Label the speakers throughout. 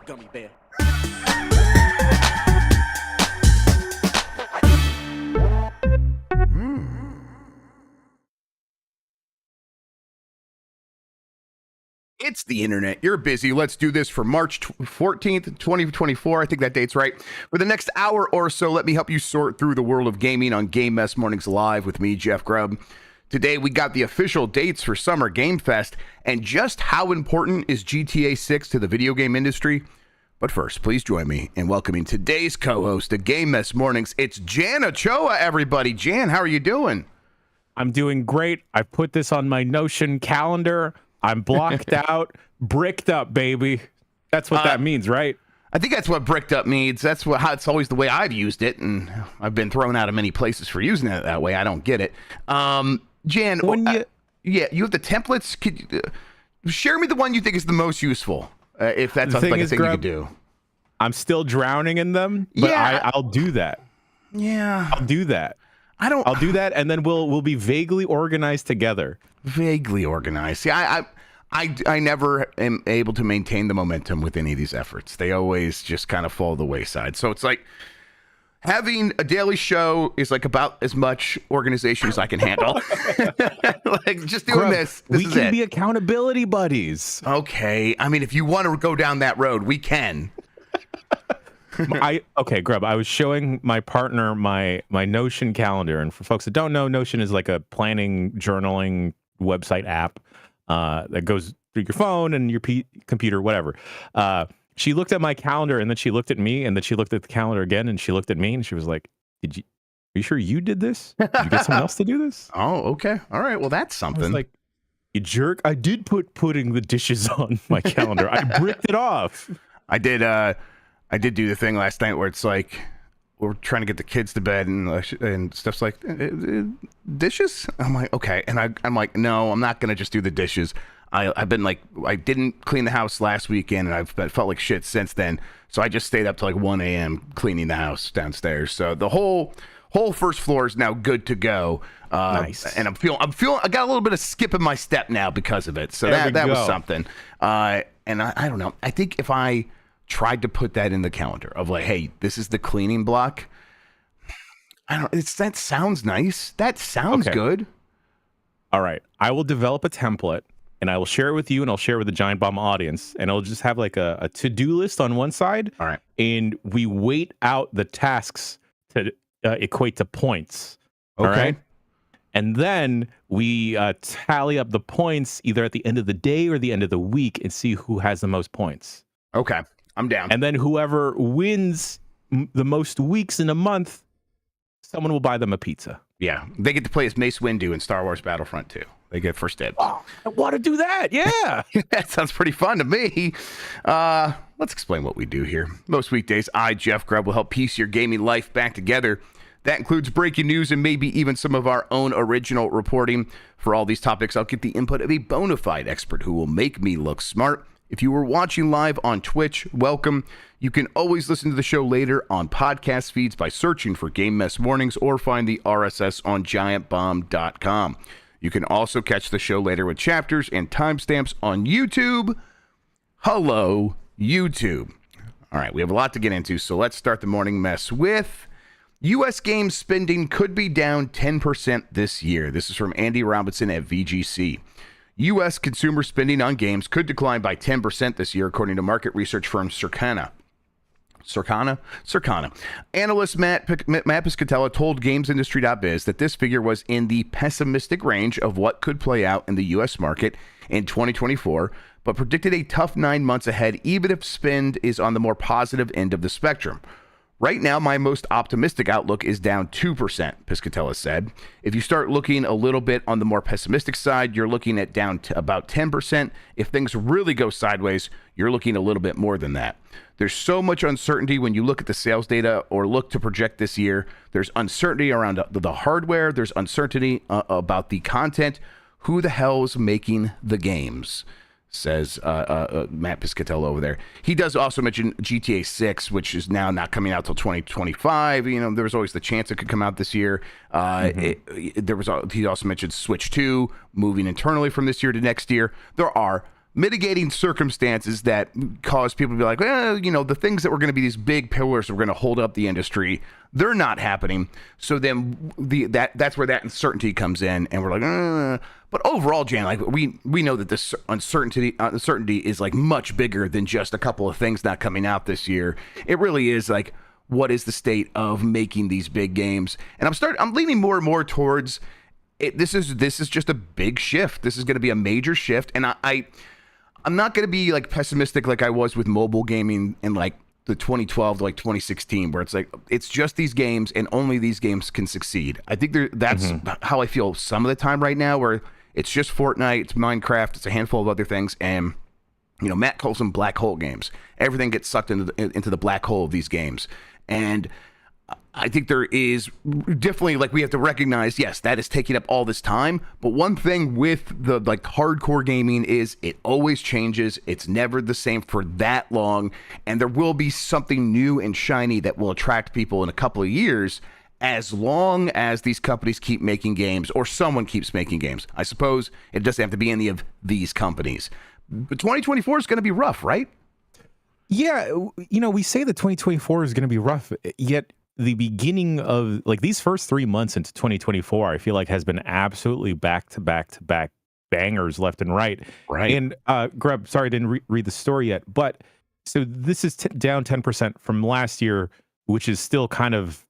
Speaker 1: gummy bear.
Speaker 2: It's the internet. You're busy. Let's do this for March 14th, 2024. I think that date's right. For the next hour or so, let me help you sort through the world of gaming on Game Mess Mornings Live with me, Jeff Grubb. Today, we got the official dates for Summer Game Fest and just how important is GTA 6 to the video game industry. But first, please join me in welcoming today's co-host of Game Mess Mornings. It's Jan Ochoa, everybody. Jan, how are you doing?
Speaker 3: I'm doing great. I put this on my Notion calendar. I'm blocked out, bricked up, baby. That's what that means, right?
Speaker 2: I think that's what bricked up means. That's how it's always the way I've used it, and I've been thrown out of many places for using it that way. I don't get it. Jan, you have the templates. Could you, share me the one you think is the most useful, if that's like a thing you could do.
Speaker 3: I'm still drowning in them, but
Speaker 2: Yeah.
Speaker 3: I'll do that.
Speaker 2: Yeah,
Speaker 3: I'll do that. I'll do that, and then we'll be vaguely organized together.
Speaker 2: Vaguely organized. See, I never am able to maintain the momentum with any of these efforts. They always just kind of fall to the wayside. So it's like having a daily show is like about as much organization as I can handle. Like just doing
Speaker 3: Grubb,
Speaker 2: this
Speaker 3: we
Speaker 2: is
Speaker 3: can
Speaker 2: it.
Speaker 3: be accountability buddies.
Speaker 2: Okay. I mean, if you want to go down that road, we can.
Speaker 3: Okay, Grubb, I was showing my partner my Notion calendar, and for folks that don't know, Notion is like a planning, journaling website app that goes through your phone and your computer, whatever. She looked at my calendar, and then she looked at me, and then she looked at the calendar again, and she looked at me, and she was like, are you sure you did this? Did you get someone else to do this?
Speaker 2: Oh, okay. All right. Well, that's
Speaker 3: I
Speaker 2: something.
Speaker 3: was like, you jerk. I did putting the dishes on my calendar. I bricked it off.
Speaker 2: I did do the thing last night where it's like we're trying to get the kids to bed and stuff's like dishes. I'm like, okay, and I'm like, no, I'm not gonna just do the dishes. I've been like, I didn't clean the house last weekend, and I've felt like shit since then. So I just stayed up till like 1 a.m. cleaning the house downstairs. So the whole first floor is now good to go.
Speaker 3: Nice.
Speaker 2: And I'm feeling I got a little bit of skip in my step now because of it. So that was something. And I don't know. I think if I tried to put that in the calendar of like, hey, this is the cleaning block. That sounds nice. That sounds good.
Speaker 3: All right. I will develop a template, and I will share it with you, and I'll share it with the Giant Bomb audience, and I'll just have like a to-do list on one side.
Speaker 2: All right.
Speaker 3: And we weight out the tasks to equate to points.
Speaker 2: Okay.
Speaker 3: All right. And then we tally up the points either at the end of the day or the end of the week and see who has the most points.
Speaker 2: Okay. I'm down.
Speaker 3: And then whoever wins the most weeks in a month, someone will buy them a pizza.
Speaker 2: Yeah. They get to play as Mace Windu in Star Wars Battlefront 2. They get first dibs.
Speaker 3: Oh, I want to do that. Yeah.
Speaker 2: That sounds pretty fun to me. Let's explain what we do here. Most weekdays, I, Jeff Grubb, will help piece your gaming life back together. That includes breaking news and maybe even some of our own original reporting. For all these topics, I'll get the input of a bona fide expert who will make me look smart. If you were watching live on Twitch, welcome. You can always listen to the show later on podcast feeds by searching for Game Mess Mornings or find the RSS on giantbomb.com. You can also catch the show later with chapters and timestamps on YouTube. Hello, YouTube. All right, we have a lot to get into, so let's start the morning mess with U.S. game spending could be down 10% this year. This is from Andy Robinson at VGC. U.S. consumer spending on games could decline by 10% this year, according to market research firm Circana. Analyst Matt Piscatella told GamesIndustry.biz that this figure was in the pessimistic range of what could play out in the U.S. market in 2024, but predicted a tough 9 months ahead, even if spend is on the more positive end of the spectrum. Right now, my most optimistic outlook is down 2%, Piscatella said. If you start looking a little bit on the more pessimistic side, you're looking at down to about 10%. If things really go sideways, you're looking a little bit more than that. There's so much uncertainty when you look at the sales data or look to project this year. There's uncertainty around the hardware. There's uncertainty about the content. Who the hell's making the games? Says Matt Piscatella over there. He does also mention GTA 6, which is now not coming out till 2025. You know, there was always the chance it could come out this year. He also mentioned Switch 2 moving internally from this year to next year. There are mitigating circumstances that cause people to be like, well, the things that were going to be these big pillars that were going to hold up the industry, they're not happening. So then that's where that uncertainty comes in, and we're like, But overall, Jan, like we know that this uncertainty is like much bigger than just a couple of things not coming out this year. It really is like, what is the state of making these big games? And I'm leaning more and more towards it. This is just a big shift. This is going to be a major shift, and I'm not going to be like pessimistic like I was with mobile gaming in like the 2012 to like 2016, where it's like it's just these games and only these games can succeed. I think that's how I feel some of the time right now, where it's just Fortnite, it's Minecraft, it's a handful of other things, and Matt calls them black hole games. Everything gets sucked into the black hole of these games, and I think there is definitely, like, we have to recognize, yes, that is taking up all this time. But one thing with the like hardcore gaming is it always changes. It's never the same for that long. And there will be something new and shiny that will attract people in a couple of years, as long as these companies keep making games, or someone keeps making games. I suppose it doesn't have to be any of these companies. But 2024 is going to be rough, right?
Speaker 3: Yeah, we say that 2024 is going to be rough, yet the beginning of like these first 3 months into 2024, I feel like has been absolutely back to back bangers left and right.
Speaker 2: Right.
Speaker 3: And Grubb, sorry, I didn't read the story yet, but so this is down 10% from last year, which is still kind of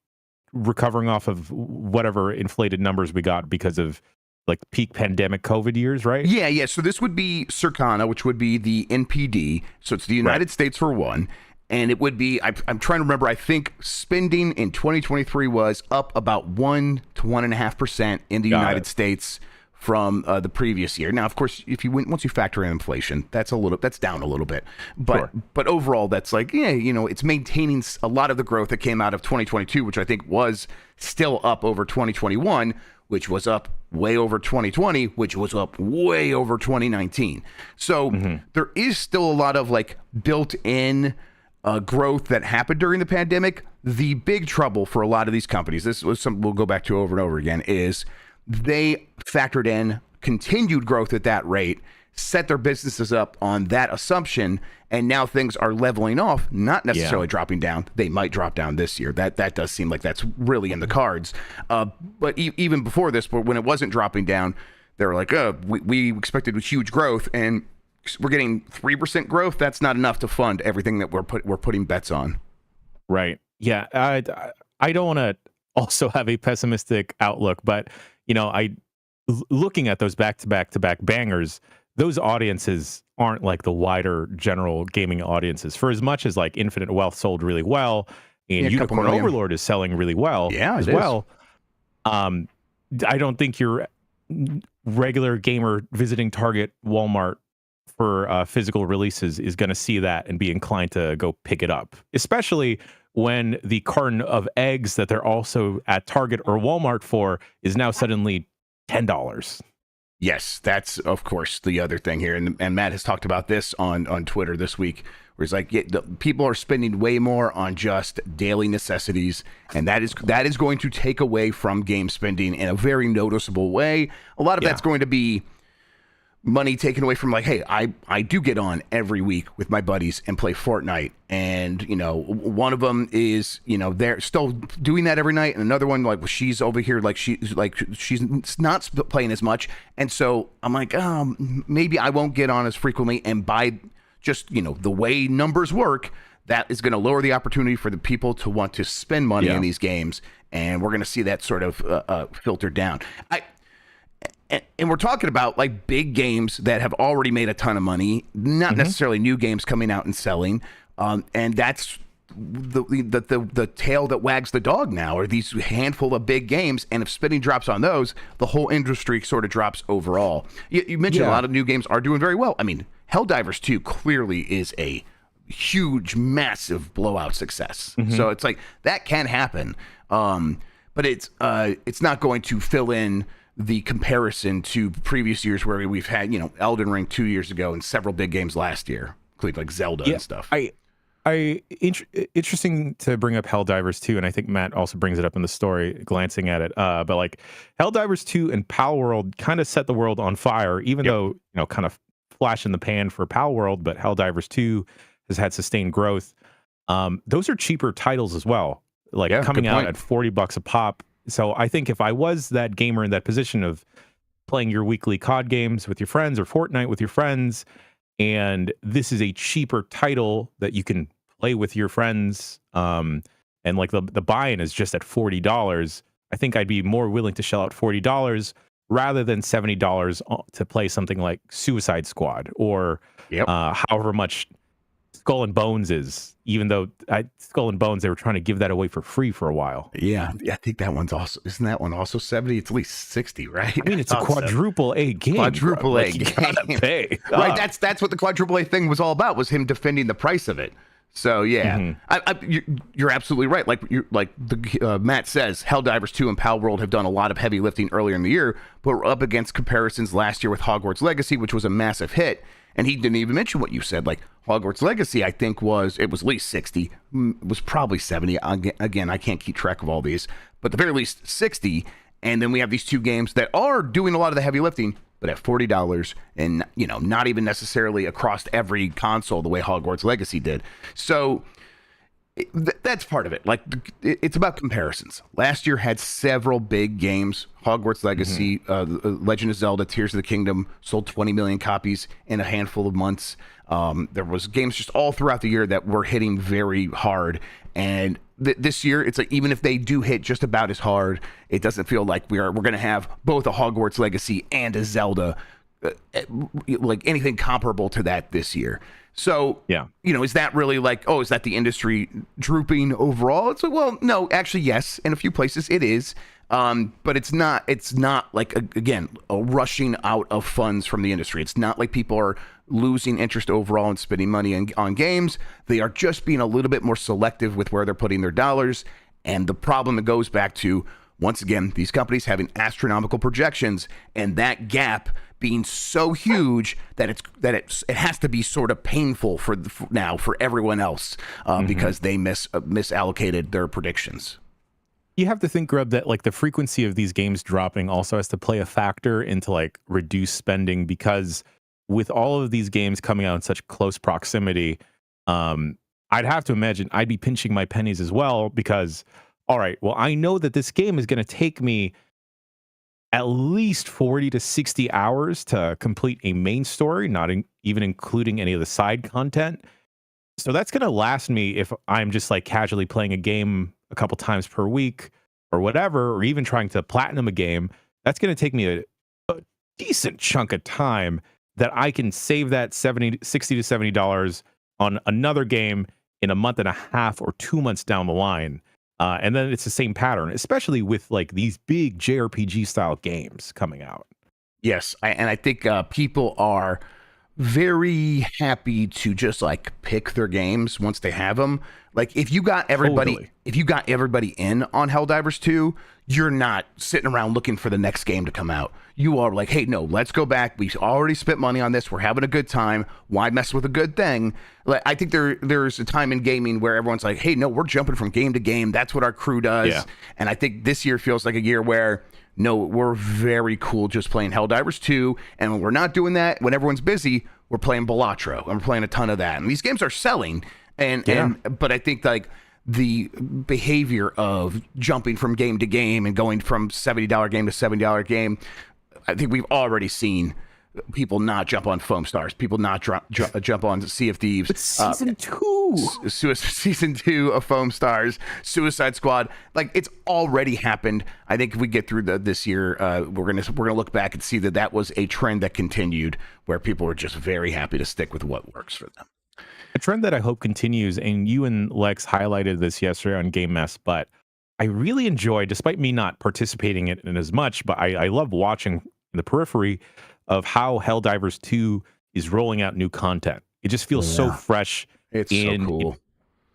Speaker 3: recovering off of whatever inflated numbers we got because of like peak pandemic COVID years, right?
Speaker 2: Yeah. So this would be Circana, which would be the NPD. So it's the United States for one. And it would be, I'm trying to remember, I think spending in 2023 was up about 1 to 1.5% in the United States from the previous year. Now, of course, once you factor in inflation, that's down a little bit. But overall, that's like, it's maintaining a lot of the growth that came out of 2022, which I think was still up over 2021, which was up way over 2020, which was up way over 2019. So there is still a lot of like built-in growth that happened during the pandemic. The big trouble for a lot of these companies, this was something we'll go back to over and over again, is they factored in continued growth at that rate, set their businesses up on that assumption, and now things are leveling off, not necessarily dropping down. They might drop down this year. That does seem like that's really in the cards. But even before this, when it wasn't dropping down, they were like, we expected huge growth, and we're getting 3% growth. That's not enough to fund everything that we're putting bets on.
Speaker 3: Right. Yeah. I don't want to also have a pessimistic outlook, but looking at those back to back bangers, those audiences aren't like the wider general gaming audiences. For as much as like Infinite Wealth sold really well, and Unicorn Overlord is selling really well as well. I don't think your regular gamer visiting Target, Walmart for physical releases is going to see that and be inclined to go pick it up, especially when the carton of eggs that they're also at Target or Walmart for is now suddenly $10.
Speaker 2: Yes, that's of course the other thing here, and Matt has talked about this on Twitter this week, where he's like, people are spending way more on just daily necessities, and that is going to take away from game spending in a very noticeable way. A lot of that's going to be money taken away from like, hey, I do get on every week with my buddies and play Fortnite, and one of them is they're still doing that every night, and another one like, well, she's over here she's not playing as much, and so I'm like, maybe I won't get on as frequently, and by just the way numbers work, that is going to lower the opportunity for the people to want to spend money in these games, and we're going to see that sort of filter down. And we're talking about like big games that have already made a ton of money, not necessarily new games coming out and selling. And that's the tail that wags the dog now, are these handful of big games. And if spending drops on those, the whole industry sort of drops overall. You mentioned a lot of new games are doing very well. I mean, Helldivers 2 clearly is a huge, massive blowout success. So it's like that can happen. But it's not going to fill in the comparison to previous years where we've had, Elden Ring 2 years ago and several big games last year, including like Zelda and stuff.
Speaker 3: Interesting to bring up Helldivers 2, and I think Matt also brings it up in the story, glancing at it. But like Helldivers 2 and Palworld kind of set the world on fire, even though, kind of flash in the pan for Pal World, but Helldivers 2 has had sustained growth. Those are cheaper titles as well, like coming out at $40 a pop. So I think if I was that gamer in that position of playing your weekly COD games with your friends or Fortnite with your friends, and this is a cheaper title that you can play with your friends, and like the buy-in is just at $40, I think I'd be more willing to shell out $40 rather than $70 to play something like Suicide Squad or however much Skull and Bones is, even though Skull and Bones, they were trying to give that away for free for a while.
Speaker 2: Yeah, I think that one's also, isn't that one also 70? It's at least 60, right?
Speaker 3: I mean, it's a quadruple A game.
Speaker 2: Quadruple A
Speaker 3: game.
Speaker 2: You
Speaker 3: gotta pay.
Speaker 2: Right, that's what the quadruple A thing was all about, was him defending the price of it. So yeah, you're absolutely right. Matt says, Helldivers 2 and Pal World have done a lot of heavy lifting earlier in the year, but we're up against comparisons last year with Hogwarts Legacy, which was a massive hit. And he didn't even mention what you said. Like Hogwarts Legacy, I think was at least 60, was probably 70. Again, I can't keep track of all these, but at the very least 60. And then we have these two games that are doing a lot of the heavy lifting, but at $40, and not even necessarily across every console the way Hogwarts Legacy did. So that's part of it. Like, it's about comparisons. Last year had several big games. Hogwarts Legacy, Legend of Zelda, Tears of the Kingdom sold 20 million copies in a handful of months. There was games just all throughout the year that were hitting very hard. And this year, it's like, even if they do hit just about as hard, it doesn't feel like we're going to have both a Hogwarts Legacy and a Zelda, like anything comparable to that this year. So, is that really like, is that the industry drooping overall? It's like, well, no, actually, yes. In a few places it is. But it's not like, again, a rushing out of funds from the industry. It's not like people are losing interest overall and spending money on games. They are just being a little bit more selective with where they're putting their dollars. And the problem, it goes back to, once again, these companies having astronomical projections, and that gap being so huge that it has to be sort of painful for everyone else, because they misallocated their predictions.
Speaker 3: You have to think, Grubb, that like the frequency of these games dropping also has to play a factor into like reduced spending, because with all of these games coming out in such close proximity, I'd have to imagine I'd be pinching my pennies as well, because, all right, well, I know that this game is going to take me at least 40 to 60 hours to complete a main story, not even including any of the side content. So that's going to last me if I'm just like casually playing a game a couple times per week or whatever, or even trying to platinum a game. That's going to take me a decent chunk of time that I can save that $60 to $70 on another game in a month and a half or 2 months down the line. And then it's the same pattern, especially with like these big JRPG style games coming out.
Speaker 2: Yes, I think people are very happy to just like pick their games once they have them. Like if you got everybody in on Helldivers 2, you're not sitting around looking for the next game to come out. You are like, hey, no, let's go back. We already spent money on this. We're having a good time. Why mess with a good thing? Like, I think there's a time in gaming where everyone's like, hey, no, we're jumping from game to game. That's what our crew does. Yeah. And I think this year feels like a year where, no, we're very cool just playing Helldivers 2. And when we're not doing that, when everyone's busy, we're playing Balatro. And we're playing a ton of that. And these games are selling. But I think like the behavior of jumping from game to game and going from $70 game to $70 game, I think we've already seen people not jump on Foam Stars, people not jump on Sea of Thieves.
Speaker 3: But season 2.
Speaker 2: Season 2 of Foam Stars, Suicide Squad, like it's already happened. I think if we get through this year, we're gonna look back and see that was a trend that continued, where people were just very happy to stick with what works for them.
Speaker 3: A trend that I hope continues, and you and Lex highlighted this yesterday on Game Mess, but I really enjoy, despite me not participating in it as much, but I love watching in the periphery of how Helldivers 2 is rolling out new content. It just feels so fresh.
Speaker 2: It's so cool.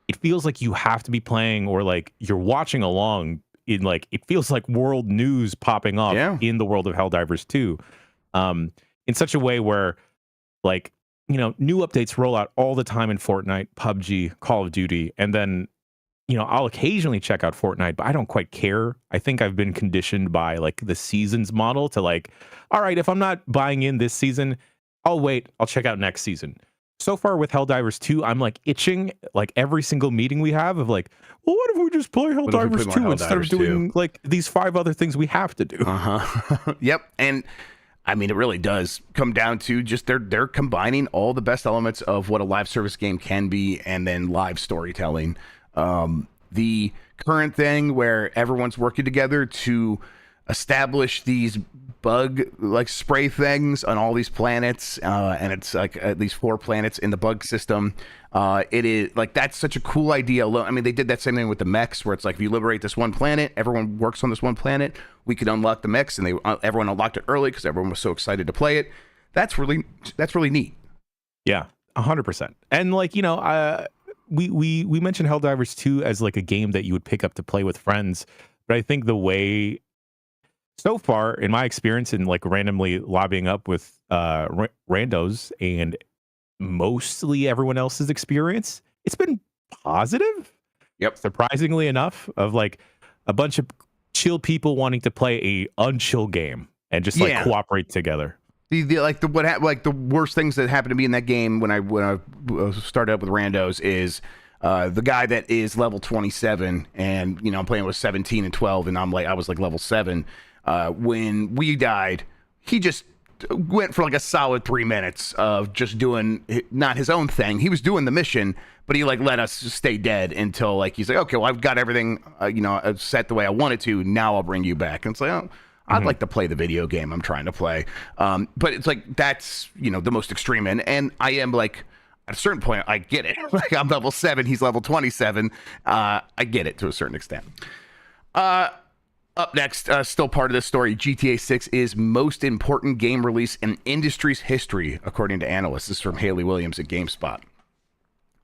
Speaker 3: It feels like you have to be playing, or like you're watching along in like, it feels like world news popping up in the world of Helldivers 2, in such a way where like, new updates roll out all the time in Fortnite, PUBG, Call of Duty, and then, I'll occasionally check out Fortnite, but I don't quite care. I think I've been conditioned by like the seasons model to like, all right, if I'm not buying in this season, I'll wait. I'll check out next season. So far with Helldivers 2, I'm like itching like every single meeting we have of like, well, what if we just play
Speaker 2: What if we play
Speaker 3: Helldivers
Speaker 2: more
Speaker 3: 2 instead of
Speaker 2: Helldivers
Speaker 3: doing like these 5 other things we have to do?
Speaker 2: Yep. And I mean, it really does come down to just they're combining all the best elements of what a live service game can be and then live storytelling. The current thing where everyone's working together to establish these bug like spray things on all these planets, and it's like at least 4 planets in the bug system. It is like that's such a cool idea. I mean, they did that same thing with the mechs, where it's like if you liberate this one planet, everyone works on this one planet. We could unlock the mechs, and everyone unlocked it early because everyone was so excited to play it. That's really neat.
Speaker 3: Yeah, 100%. And like we mentioned Helldivers 2 as like a game that you would pick up to play with friends, but I think the way so far in my experience in like randomly lobbying up with randos and mostly everyone else's experience, it's been positive.
Speaker 2: Yep.
Speaker 3: Surprisingly enough, of like a bunch of chill people wanting to play a unchill game and just like cooperate together.
Speaker 2: The worst things that happened to me in that game when I started up with randos is the guy that is level 27 and I'm playing with 17 and 12 and I was like level 7. When we died, he just went for like a solid 3 minutes of just doing not his own thing. He was doing the mission, but he like let us stay dead until like he's like, okay, well I've got everything set the way I wanted to. Now I'll bring you back. And it's like, oh, I'd like to play the video game I'm trying to play. But it's like that's the most extreme and I am like at a certain point I get it. Like I'm level 7, he's level 27. I get it to a certain extent. Up next, still part of this story, GTA 6 is most important game release in industry's history, according to analysts. This is from Haley Williams at GameSpot.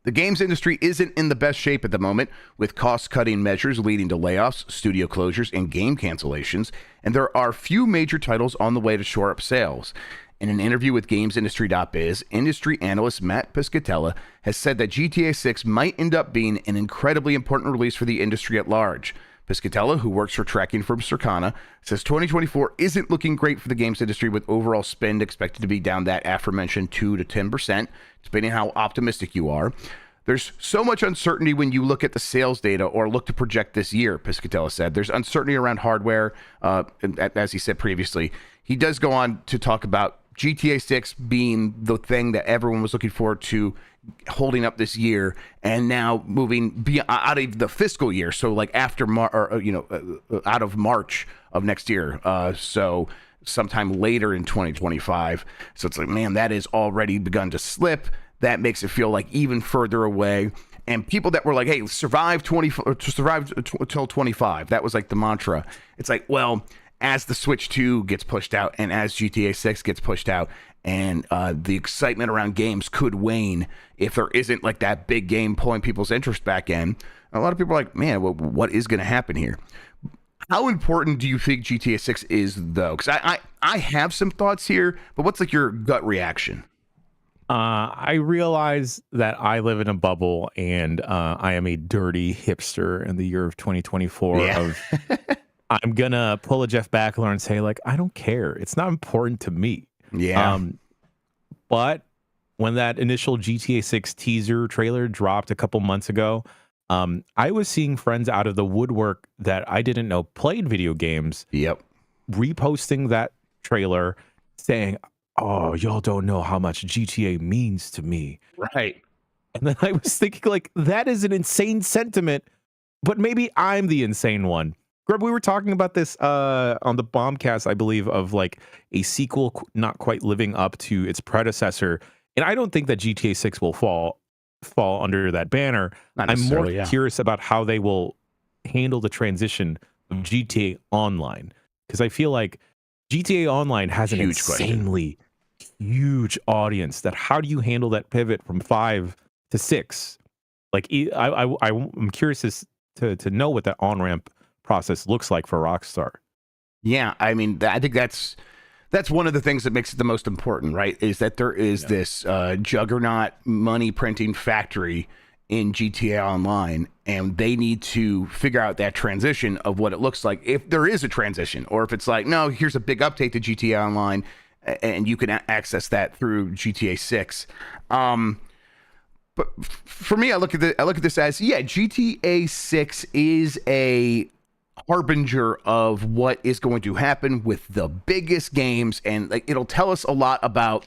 Speaker 2: The games industry isn't in the best shape at the moment, with cost-cutting measures leading to layoffs, studio closures, and game cancellations, and there are few major titles on the way to shore up sales. In an interview with GamesIndustry.biz, industry analyst Matt Piscatella has said that GTA 6 might end up being an incredibly important release for the industry at large. Piscatella, who works for tracking firm Circana, says 2024 isn't looking great for the games industry, with overall spend expected to be down that aforementioned 2 to 10%, depending on how optimistic you are. There's so much uncertainty when you look at the sales data or look to project this year, Piscatella said. There's uncertainty around hardware, as he said previously. He does go on to talk about GTA 6 being the thing that everyone was looking forward to holding up this year, and now moving out of the fiscal year, so like after out of March of next year, so sometime later in 2025. So it's like, man, that is already begun to slip. That makes it feel like even further away. And people that were like, hey, survive until 25, that was like the mantra. It's like, well, as the Switch 2 gets pushed out and as GTA 6 gets pushed out, and the excitement around games could wane if there isn't like that big game pulling people's interest back in. A lot of people are like, man, what is going to happen here? How important do you think GTA 6 is, though? Because I have some thoughts here, but what's like your gut reaction?
Speaker 3: I realize that I live in a bubble and I am a dirty hipster in the year of 2024 of I'm going to pull a Jeff Backler and say, like, I don't care. It's not important to me.
Speaker 2: Yeah.
Speaker 3: But when that initial GTA 6 teaser trailer dropped a couple months ago, I was seeing friends out of the woodwork that I didn't know played video games.
Speaker 2: Yep.
Speaker 3: Reposting that trailer saying, oh, y'all don't know how much GTA means to me.
Speaker 2: Right.
Speaker 3: And then I was thinking, like, that is an insane sentiment, but maybe I'm the insane one. Grubb, we were talking about this on the Bombcast, I believe, of like a sequel not quite living up to its predecessor. And I don't think that GTA 6 will fall under that banner. I'm more curious about how they will handle the transition of GTA Online, because I feel like GTA Online has an insanely huge audience. That how do you handle that pivot from 5 to 6? Like, I'm curious to know what that on-ramp process looks like for Rockstar.
Speaker 2: Yeah, I mean, I think that's one of the things that makes it the most important, right? Is that there is this juggernaut money printing factory in GTA Online, and they need to figure out that transition of what it looks like, if there is a transition, or if it's like, no, here's a big update to GTA Online, and you can access that through GTA 6. But for me, I look at this as, yeah, GTA 6 is a harbinger of what is going to happen with the biggest games, and like it'll tell us a lot about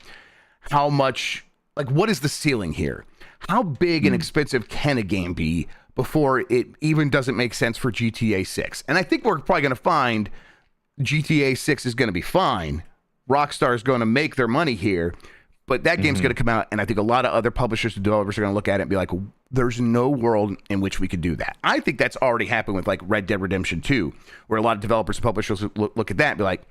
Speaker 2: how much, like, what is the ceiling here? How big and expensive can a game be before it even doesn't make sense for GTA 6? And I think we're probably going to find GTA 6 is going to be fine. Rockstar is going to make their money here, but that game's going to come out, and I think a lot of other publishers and developers are going to look at it and be like, there's no world in which we could do that. I think that's already happened with like Red Dead Redemption 2, where a lot of developers and publishers look at that and be like,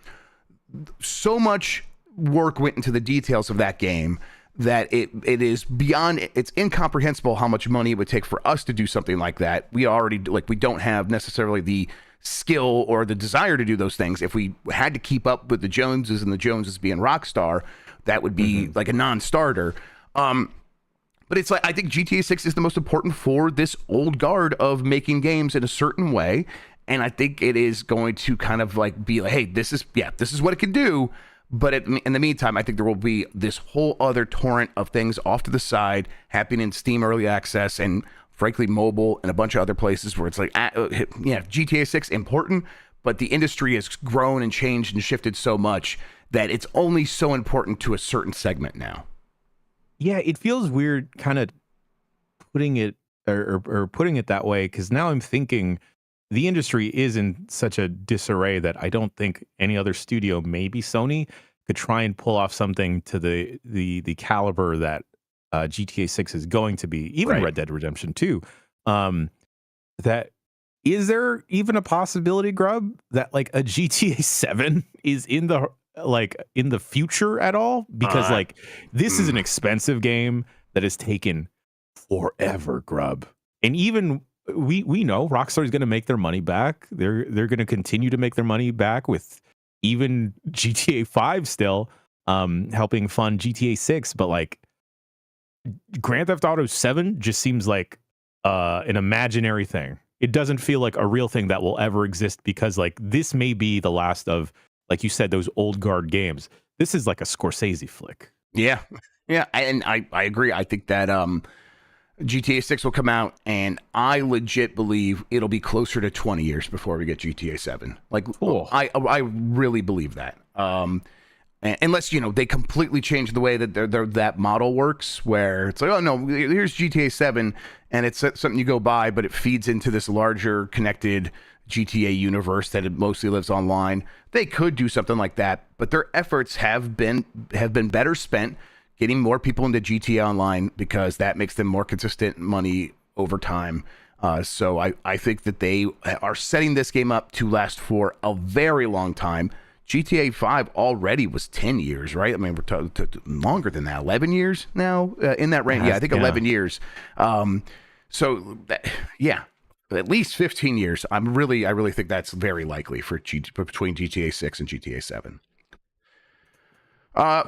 Speaker 2: so much work went into the details of that game that it is beyond, it's incomprehensible how much money it would take for us to do something like that. We don't have necessarily the skill or the desire to do those things. If we had to keep up with the Joneses, and the Joneses being Rockstar, that would be like a non-starter. But it's like, I think GTA 6 is the most important for this old guard of making games in a certain way. And I think it is going to kind of like be like, hey, this is what it can do. But in the meantime, I think there will be this whole other torrent of things off to the side happening in Steam Early Access and frankly mobile and a bunch of other places where it's like, GTA 6 important, but the industry has grown and changed and shifted so much that it's only so important to a certain segment now.
Speaker 3: Yeah, it feels weird kind of putting it or putting it that way, because now I'm thinking the industry is in such a disarray that I don't think any other studio, maybe Sony, could try and pull off something to the caliber that GTA 6 is going to be, even
Speaker 2: right.
Speaker 3: Red Dead Redemption 2. That is there even a possibility, Grubb, that like a GTA 7 is in the future at all? Because like this is an expensive game that has taken forever, Grubb. And even we know Rockstar is going to make their money back. They're going to continue to make their money back with even GTA 5 still helping fund GTA 6, but like Grand Theft Auto 7 just seems like an imaginary thing. It doesn't feel like a real thing that will ever exist, because like this may be the last of, like you said, those old guard games. This is like a Scorsese flick.
Speaker 2: Yeah. And I agree. I think that GTA 6 will come out, and I legit believe it'll be closer to 20 years before we get GTA 7. Like, cool. I really believe that. Unless, they completely change the way that that model works, where it's like, oh no, here's GTA 7, and it's something you go buy, but it feeds into this larger connected GTA universe that it mostly lives online. They could do something like that, but their efforts have been better spent getting more people into GTA Online, because that makes them more consistent money over time. So I think that they are setting this game up to last for a very long time. GTA 5 already was 10 years, right? I mean, we're talking longer than that, 11 years now, in that range. Yeah, I think 11 years. So, at least 15 years. I really think that's very likely for between GTA 6 and GTA 7.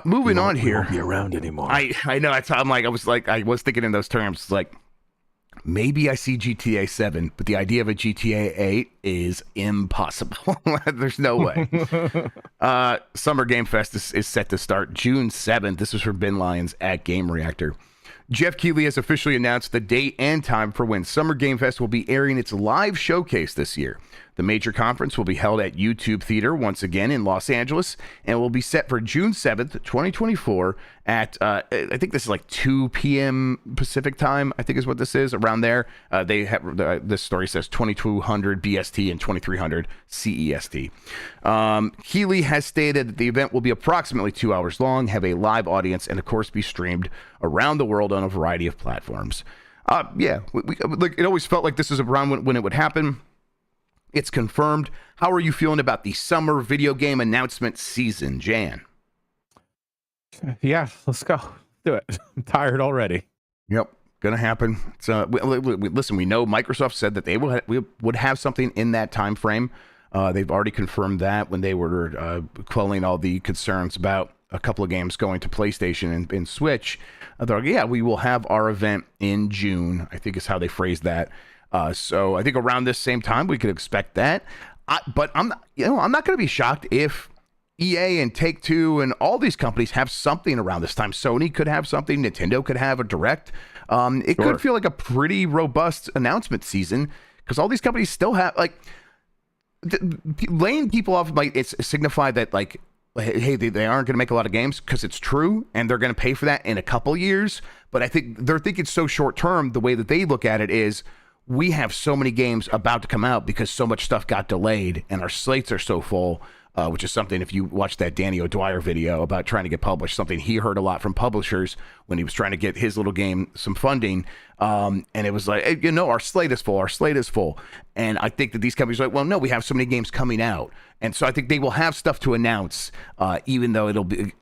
Speaker 2: Moving on here.
Speaker 3: Won't be around anymore.
Speaker 2: I know. I was thinking in those terms, like, maybe I see GTA 7, but the idea of a GTA 8 is impossible. There's no way. Summer Game Fest is set to start June 7th. This is from Ben Lyons at Game Reactor. Jeff Keighley has officially announced the date and time for when Summer Game Fest will be airing its live showcase this year. The major conference will be held at YouTube Theater once again in Los Angeles, and will be set for June 7th, 2024 at, I think this is like 2 p.m. Pacific time, I think is what this is, around there. They have, this story says 2200 BST and 2300 CEST. Keighley has stated that the event will be approximately 2 hours long, have a live audience, and of course be streamed around the world on a variety of platforms. It always felt like this was around when it would happen. It's confirmed. How are you feeling about the summer video game announcement season, Jan?
Speaker 3: Yeah, let's go. Do it. I'm tired already.
Speaker 2: Yep, gonna happen. Listen, we know Microsoft said that they would have something in that time frame. They've already confirmed that when they were quelling all the concerns about a couple of games going to PlayStation and Switch. They're like, yeah, we will have our event in June, I think is how they phrased that. So I think around this same time we could expect that. But I'm not going to be shocked if EA and Take-Two and all these companies have something around this time. Sony could have something. Nintendo could have a direct. It
Speaker 3: Sure.
Speaker 2: could feel like a pretty robust announcement season because all these companies still have like laying people off. Like it's signified that like, hey, they aren't going to make a lot of games because it's true, and they're going to pay for that in a couple years. But I think they're thinking so short term. The way that they look at it is, we have so many games about to come out because so much stuff got delayed, and our slates are so full. Which is something, if you watch that Danny O'Dwyer video about trying to get published, something he heard a lot from publishers when he was trying to get his little game some funding. And it was like, hey, our slate is full. And I think that these companies are like, well, no, we have so many games coming out. And so I think they will have stuff to announce, even though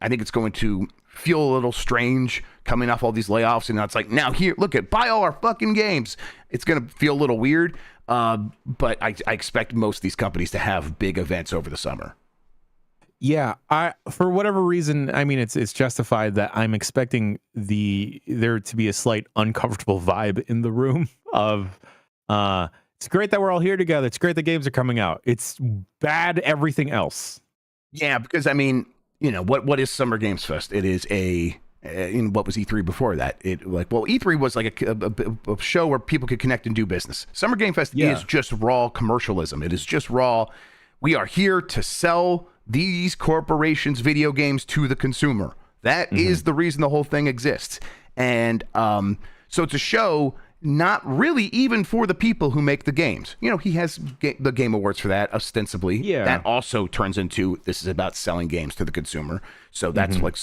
Speaker 2: I think it's going to feel a little strange coming off all these layoffs. And now it's like, now here, look buy all our fucking games. It's going to feel a little weird. But I expect most of these companies to have big events over the summer.
Speaker 3: Yeah, for whatever reason, I mean, it's justified that I'm expecting there to be a slight uncomfortable vibe in the room of, it's great that we're all here together. It's great that games are coming out. It's bad everything else.
Speaker 2: Yeah, because I mean, what is Summer Games Fest? It is what was E3 before that? E3 was like a show where people could connect and do business. Summer Game Fest is just raw commercialism. It is just raw. We are here to sell these corporations video games to the consumer. That is the reason the whole thing exists. And so it's a show not really even for the people who make the games. He has the Game Awards for that, ostensibly.
Speaker 3: Yeah.
Speaker 2: That also turns into, this is about selling games to the consumer. So that's like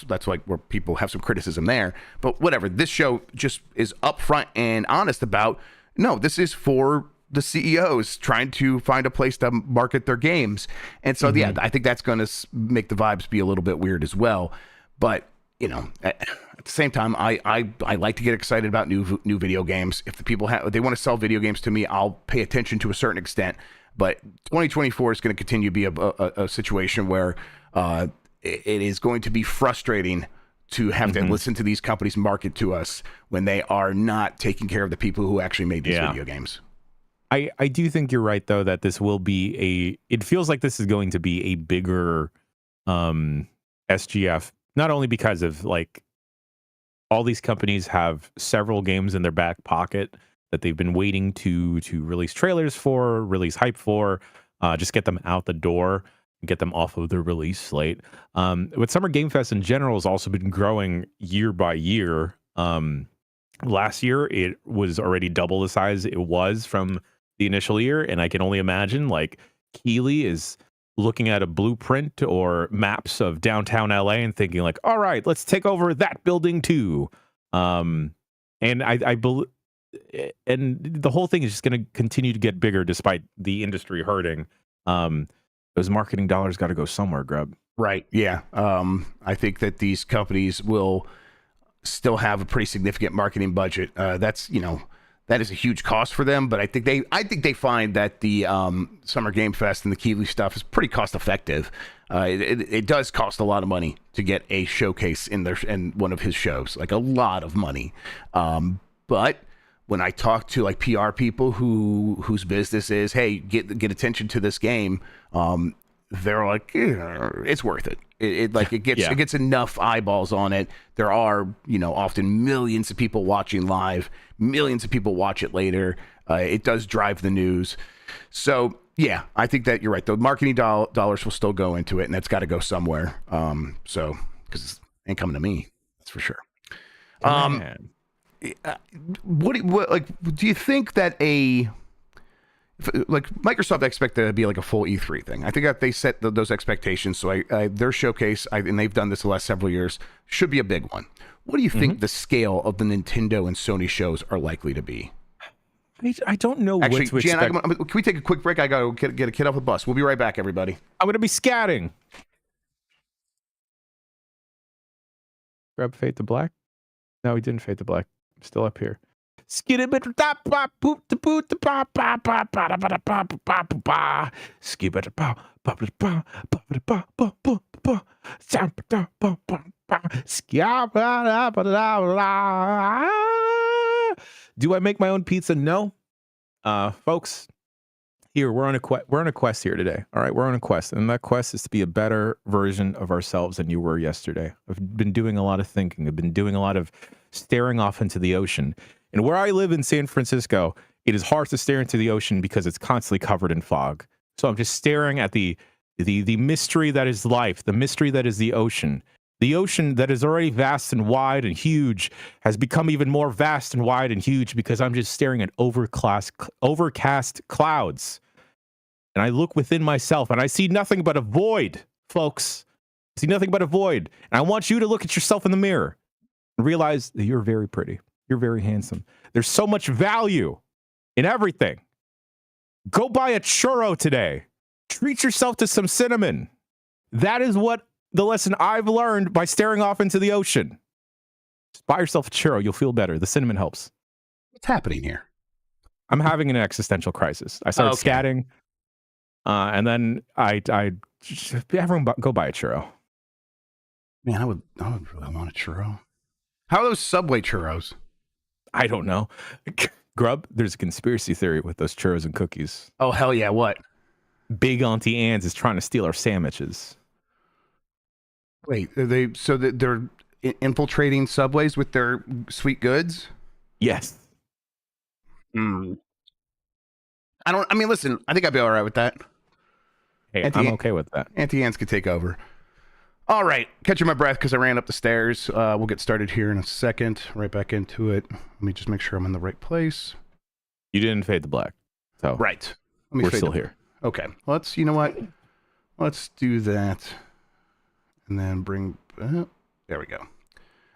Speaker 2: that's like where people have some criticism there. But whatever, this show just is upfront and honest about, no, this is for the CEOs trying to find a place to market their games. And so, yeah, I think that's going to make the vibes be a little bit weird as well. But, at the same time, I like to get excited about new video games. If the people they want to sell video games to me, I'll pay attention to a certain extent. But 2024 is going to continue to be a situation where it is going to be frustrating to have to listen to these companies market to us when they are not taking care of the people who actually made these video games.
Speaker 3: I do think you're right, though, that this will be it feels like this is going to be a bigger SGF, not only because of like all these companies have several games in their back pocket that they've been waiting to release trailers for, release hype for, just get them out the door, get them off of the release slate. But Summer Game Fest in general has also been growing year by year. Last year, it was already double the size it was from the initial year, and I can only imagine like Keeley is looking at a blueprint or maps of downtown LA and thinking like, all right, let's take over that building too. And I believe, and the whole thing is just going to continue to get bigger despite the industry hurting. Those marketing dollars got to go somewhere, Grubb.
Speaker 2: Right. Yeah. I think that these companies will still have a pretty significant marketing budget. That is a huge cost for them, but I think they find that the Summer Game Fest and the Keeley stuff is pretty cost effective. It does cost a lot of money to get a showcase in one of his shows, like a lot of money. But when I talk to like PR people whose business is, hey, get attention to this game, they're like, it's worth it. It gets enough eyeballs on it. There are, often millions of people watching live, millions of people watch it later. It does drive the news. So yeah, I think that you're right. The marketing dollars will still go into it, and that's got to go somewhere. Because it ain't coming to me, that's for sure. Do you think that Microsoft expect that to be like a full E3 thing? I think that they set those expectations. So their showcase, and they've done this the last several years, should be a big one. What do you think the scale of the Nintendo and Sony shows are likely to be?
Speaker 3: I don't know.
Speaker 2: Actually,
Speaker 3: what to
Speaker 2: Jan,
Speaker 3: expect.
Speaker 2: can we take a quick break? I got to get a kid off the bus. We'll be right back, everybody.
Speaker 3: I'm going to be scatting. Grubb fade to black? No, he didn't fade to black. I'm still up here. Skitty bit top pop poop the boot the pop pop pop pop pop pop pop pop skip it pop pop pop pop pop pop pop pop jump pop pop pop skip. Do I make my own pizza? No. Folks, Here, we're on a quest here today. All right, we're on a quest, and that quest is to be a better version of ourselves than you were yesterday. I've been doing a lot of thinking. I've been doing a lot of staring off into the ocean. And where I live in San Francisco, it is hard to stare into the ocean because it's constantly covered in fog. So I'm just staring at the mystery that is life, the mystery that is the ocean. The ocean that is already vast and wide and huge has become even more vast and wide and huge because I'm just staring at overcast clouds. And I look within myself and I see nothing but a void, folks. I see nothing but a void. And I want you to look at yourself in the mirror and realize that you're very pretty. You're very handsome. There's so much value in everything. Go buy a churro today. Treat yourself to some cinnamon. That is what the lesson I've learned by staring off into the ocean. Just buy yourself a churro. You'll feel better. The cinnamon helps.
Speaker 2: What's happening here?
Speaker 3: I'm having an existential crisis. I started scatting, and then everyone go buy a churro.
Speaker 2: Man, I would really want a churro. How are those Subway churros?
Speaker 3: I don't know. Grubb, there's a conspiracy theory with those churros and cookies.
Speaker 2: Oh, hell yeah. What?
Speaker 3: Big Auntie Anne's is trying to steal our sandwiches.
Speaker 2: Wait, they're infiltrating Subways with their sweet goods?
Speaker 3: Yes.
Speaker 2: Listen, I think I'd be all right with that.
Speaker 3: Hey, I'm okay with that.
Speaker 2: Auntie Anne's could take over. All right, catching my breath because I ran up the stairs. We'll get started here in a second. Right back into it. Let me just make sure I'm in the right place.
Speaker 3: You didn't fade the black. So
Speaker 2: right.
Speaker 3: We're still here.
Speaker 2: Okay. You know what? Let's do that. And then bring, there we go.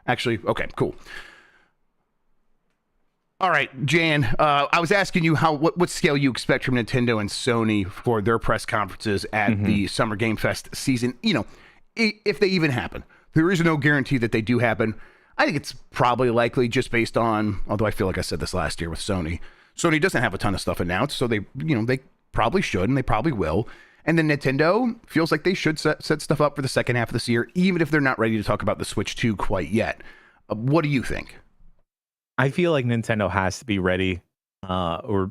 Speaker 2: Actually, okay, cool. All right, Jan, I was asking you what scale you expect from Nintendo and Sony for their press conferences at the Summer Game Fest season, if they even happen. There is no guarantee that they do happen. I think it's probably likely just based on, although I feel like I said this last year with Sony. Sony doesn't have a ton of stuff announced, so they probably should and they probably will. And then Nintendo feels like they should set stuff up for the second half of this year, even if they're not ready to talk about the Switch 2 quite yet. What do you think?
Speaker 3: I feel like Nintendo has to be ready or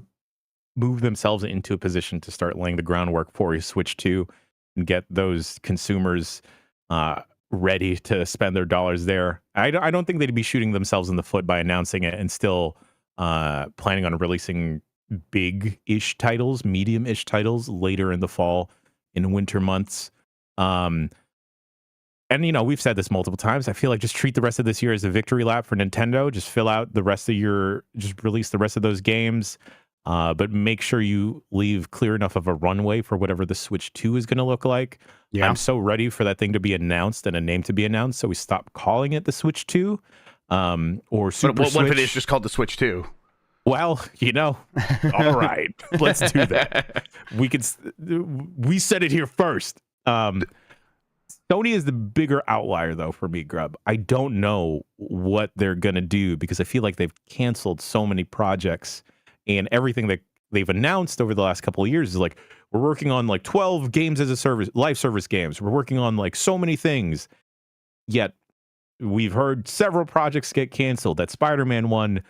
Speaker 3: move themselves into a position to start laying the groundwork for a Switch 2 and get those consumers ready to spend their dollars there. I don't think they'd be shooting themselves in the foot by announcing it and still planning on releasing big-ish titles, medium-ish titles later in the fall, in winter months. And, we've said this multiple times. I feel like just treat the rest of this year as a victory lap for Nintendo. Just fill out the rest of just release the rest of those games. But make sure you leave clear enough of a runway for whatever the Switch 2 is going to look like. Yeah. I'm so ready for that thing to be announced and a name to be announced, so we stop calling it the Switch 2 or Super Switch.
Speaker 2: What if it is just called the Switch 2?
Speaker 3: Well, all right, let's do that. We said it here first. Sony is the bigger outlier, though, for me, Grubb. I don't know what they're going to do because I feel like they've canceled so many projects, and everything that they've announced over the last couple of years is like, we're working on like 12 games as a service, live service games. We're working on like so many things. Yet we've heard several projects get canceled. That Spider-Man one,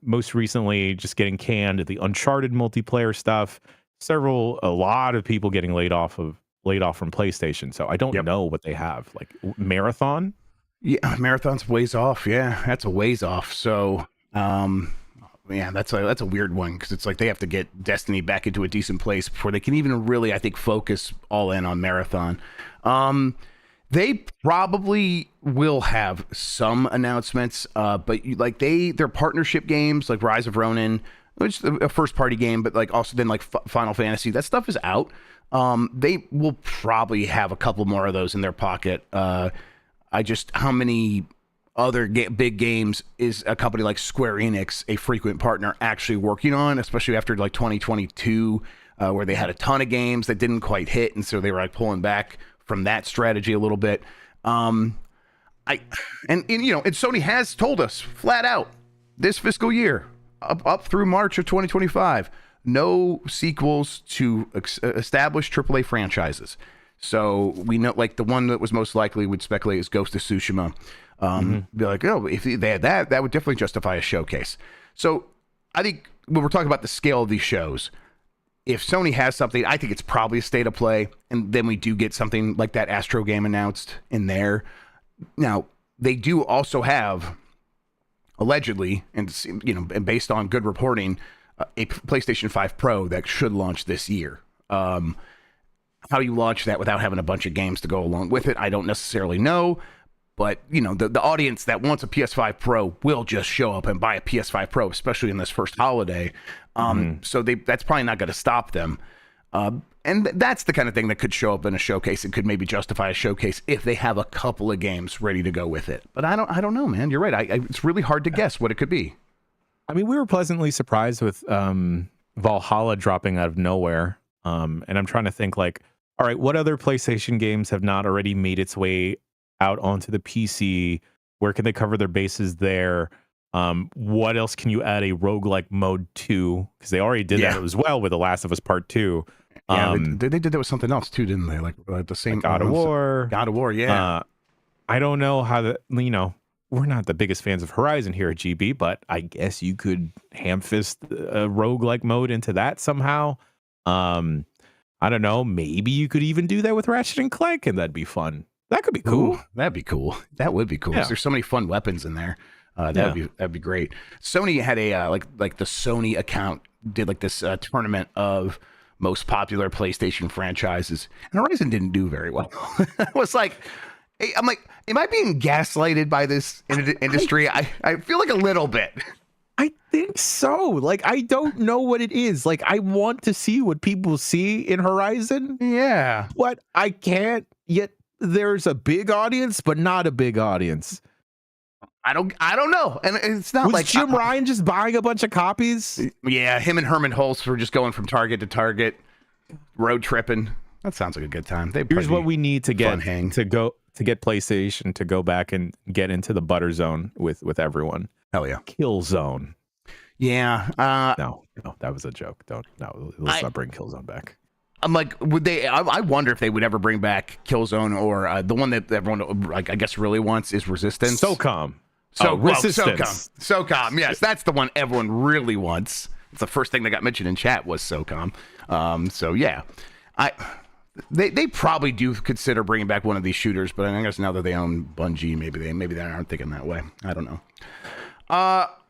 Speaker 3: most recently just getting canned, the Uncharted multiplayer stuff, a lot of people getting laid off from PlayStation. So I don't know what they have. Like Marathon?
Speaker 2: Yeah, Marathon's ways off. Yeah, that's a ways off. So, that's a weird one because it's like they have to get Destiny back into a decent place before they can even really, I think, focus all in on Marathon. They probably will have some announcements, but their partnership games like Rise of Ronin, which is a first party game, but like also then like Final Fantasy, that stuff is out. They will probably have a couple more of those in their pocket. How many other big games is a company like Square Enix, a frequent partner, actually working on, especially after like 2022, where they had a ton of games that didn't quite hit, and so they were like pulling back from that strategy a little bit. And Sony has told us flat out this fiscal year, up through March of 2025, no sequels to established AAA franchises. So we know, like, the one that was most likely would speculate is Ghost of Tsushima. Be like, if they had that would definitely justify a showcase. So I think when we're talking about the scale of these shows, if Sony has something, I think it's probably a state of play, and then we do get something like that Astro game announced in there. Now, they do also have, allegedly, and and based on good reporting, a PlayStation 5 Pro that should launch this year. How you launch that without having a bunch of games to go along with it, I don't necessarily know. But, the audience that wants a PS5 Pro will just show up and buy a PS5 Pro, especially in this first holiday. So that's probably not going to stop them. And that's the kind of thing that could show up in a showcase. It could maybe justify a showcase if they have a couple of games ready to go with it. But I don't know, man. You're right. It's really hard to guess what it could be.
Speaker 3: I mean, we were pleasantly surprised with Valhalla dropping out of nowhere. And I'm trying to think all right, what other PlayStation games have not already made its way out onto the PC? Where can they cover their bases there? What else can you add a roguelike mode to? Because they already did that as well with The Last of Us Part 2.
Speaker 2: Yeah, they did that with something else too, didn't they? Like the same
Speaker 3: God of War.
Speaker 2: God of War, yeah.
Speaker 3: I don't know how we're not the biggest fans of Horizon here at GB, but I guess you could ham-fist a roguelike mode into that somehow. I don't know. Maybe you could even do that with Ratchet and Clank, and that'd be fun. That could be cool.
Speaker 2: Ooh, that'd be cool. That would be cool.
Speaker 3: Yeah.
Speaker 2: There's so many fun weapons in there. That'd be great. Sony had a like the Sony account did like this tournament of most popular PlayStation franchises, and Horizon didn't do very well. I was like, I'm like, am I being gaslighted by this industry? I feel like a little bit.
Speaker 3: I think so. I don't know what it is. I want to see what people see in Horizon.
Speaker 2: Yeah.
Speaker 3: But I can't yet. There's a big audience, but not a big audience.
Speaker 2: I don't know. And it's not
Speaker 3: Was Jim Ryan just buying a bunch of copies?
Speaker 2: Yeah, him and Herman Hulst were just going from Target to Target, road tripping. That sounds like a good time.
Speaker 3: Here's what we need to get to get PlayStation to go back and get into the butter zone with everyone.
Speaker 2: Hell yeah.
Speaker 3: Killzone.
Speaker 2: Yeah.
Speaker 3: No, that was a joke. Let's not bring Killzone back.
Speaker 2: I'm like, would they? I wonder if they would ever bring back Killzone or the one that everyone, I guess, really wants is Resistance.
Speaker 3: SOCOM.
Speaker 2: Resistance. SOCOM. Yes, that's the one everyone really wants. It's the first thing that got mentioned in chat was SOCOM. So yeah, they probably do consider bringing back one of these shooters, but I guess now that they own Bungie, maybe they aren't thinking that way. I don't know.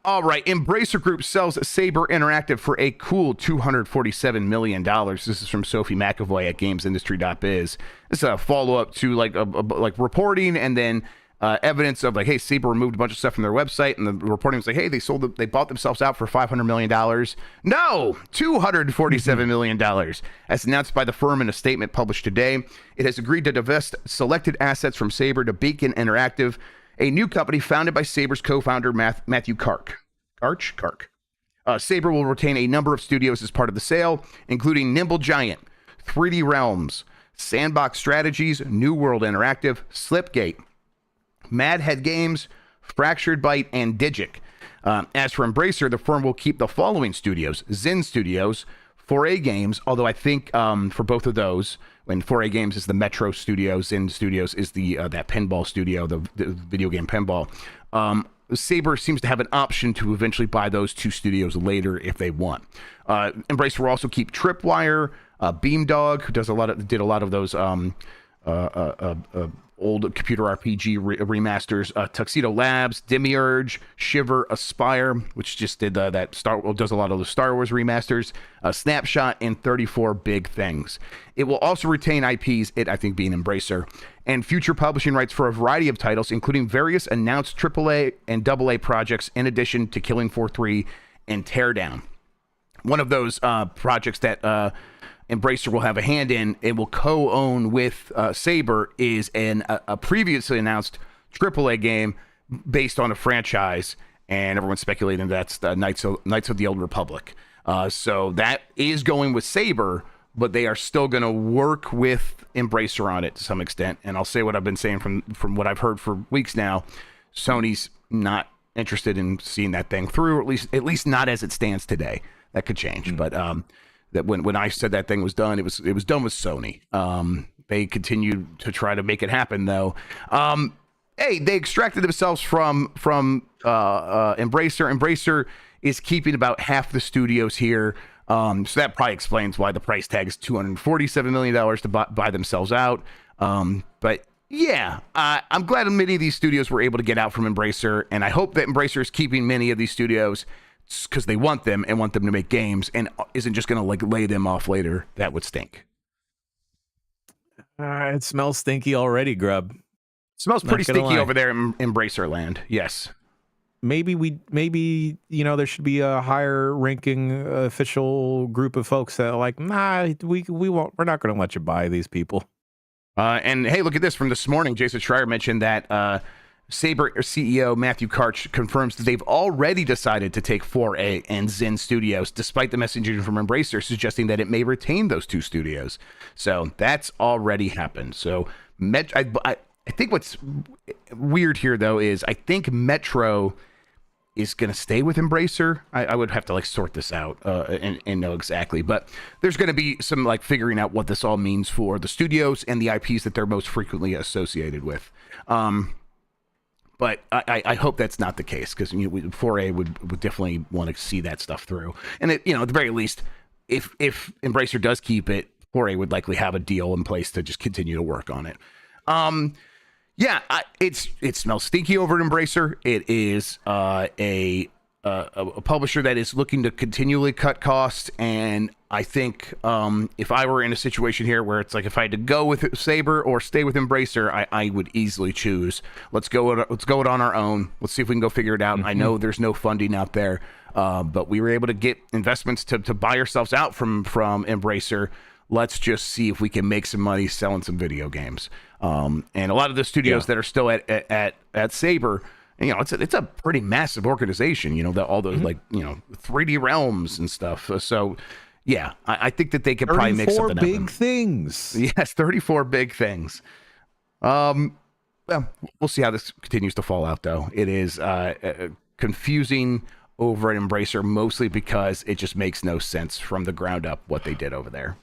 Speaker 2: All right, Embracer Group sells Saber Interactive for a cool $247 million. This is from Sophie McAvoy at GamesIndustry.biz. This is a follow-up to like reporting and then evidence of hey, Saber removed a bunch of stuff from their website, and the reporting was hey, they bought themselves out for $500 million. No, $247 million. As announced by the firm in a statement published today, it has agreed to divest selected assets from Saber to Beacon Interactive, a new company founded by Saber's co-founder Matthew Karch. Saber will retain a number of studios as part of the sale, including Nimble Giant, 3D Realms, Sandbox Strategies, New World Interactive, Slipgate, Madhead Games, Fractured Byte, and Digic. As for Embracer, the firm will keep the following studios: Zen Studios, 4A Games, although I think for both of those, when 4A Games is the Metro Studio, Zen Studios is the that pinball studio, the video game pinball. Saber seems to have an option to eventually buy those two studios later if they want. Embracer will also keep Tripwire, Beamdog, who did a lot of those old computer RPG remasters, Tuxedo Labs, Demiurge, Shiver, Aspire, which just did does a lot of the Star Wars remasters, Snapshot, and 34 Big Things. It will also retain IPs, it I think being Embracer, and future publishing rights for a variety of titles, including various announced AAA and AA projects, in addition to Killing Floor 3 and Teardown. One of those projects that Embracer will have a hand in and will co-own with Saber is a previously announced AAA game based on a franchise, and everyone's speculating that's the Knights of the Old Republic. So that is going with Saber, but they are still going to work with Embracer on it to some extent. And I'll say what I've been saying from what I've heard for weeks now. Sony's not interested in seeing that thing through, or at least not as it stands today. That could change, but that when I said that thing was done, it was done with Sony. They continued to try to make it happen, though. Hey, they extracted themselves from Embracer. Embracer is keeping about half the studios here. So that probably explains why the price tag is $247 million to buy themselves out. But yeah, I'm glad many of these studios were able to get out from Embracer, and I hope that Embracer is keeping many of these studios because they want them and want them to make games, and isn't just going to like lay them off later. That would stink.
Speaker 3: It smells stinky already, Grubb.
Speaker 2: Smells pretty stinky over there in Embracer land. Yes.
Speaker 3: Maybe there should be a higher ranking official group of folks that are like, nah, we won't. We're not going to let you buy these people.
Speaker 2: And hey, look at this from this morning. Jason Schreier mentioned that Saber CEO Matthew Karch confirms that they've already decided to take 4A and Zen Studios, despite the messaging from Embracer suggesting that it may retain those two studios. So that's already happened. So I think what's weird here, though, is I think Metro is going to stay with Embracer. I would have to like sort this out and know exactly. But there's going to be some like figuring out what this all means for the studios and the IPs that they're most frequently associated with. But I hope that's not the case, because 4A would definitely want to see that stuff through. And at the very least, if Embracer does keep it, 4A would likely have a deal in place to just continue to work on it. Yeah, it smells stinky over at Embracer. It is a publisher that is looking to continually cut costs, and I think if I were in a situation here where it's like if I had to go with Saber or stay with Embracer, I would easily choose let's go it on our own. Let's see if we can go figure it out. I know there's no funding out there, but we were able to get investments to buy ourselves out from Embracer. Let's just see if we can make some money selling some video games. And a lot of the studios that are still at Saber, it's a pretty massive organization. All those 3D Realms and stuff. So yeah, I think that they could probably make something happen.
Speaker 3: 34 big things.
Speaker 2: Yes, 34 big things. Well, we'll see how this continues to fall out, though. It is confusing over at Embracer, mostly because it just makes no sense from the ground up what they did over there.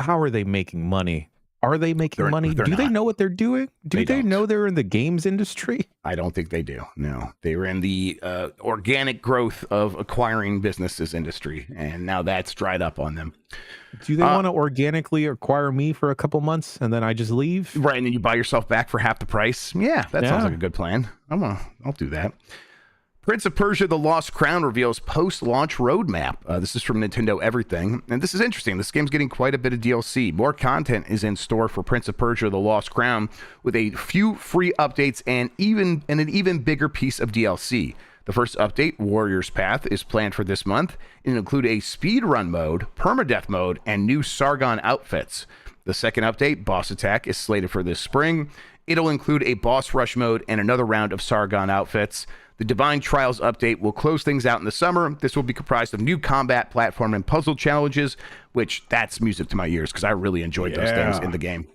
Speaker 3: How are they making money? Are they making money? Do they know what they're doing? Do they know they're in the games industry?
Speaker 2: I don't think they do. No, they were in the organic growth of acquiring businesses industry, and now that's dried up on them.
Speaker 3: Do they want to organically acquire me for a couple months and then I just leave?
Speaker 2: Right, and then you buy yourself back for half the price. Yeah, that sounds like a good plan. I'll do that. Prince of Persia: The Lost Crown reveals post-launch roadmap. This is from Nintendo Everything, and this is interesting. This game's getting quite a bit of DLC. More content is in store for Prince of Persia: The Lost Crown, with a few free updates and an even bigger piece of DLC. The first update, Warrior's Path, is planned for this month. It'll include a speedrun mode, permadeath mode, and new Sargon outfits. The second update, Boss Attack, is slated for this spring. It'll include a boss rush mode and another round of Sargon outfits. The Divine Trials update will close things out in the summer. This will be comprised of new combat, platform, and puzzle challenges, which that's music to my ears because I really enjoyed those things in the game.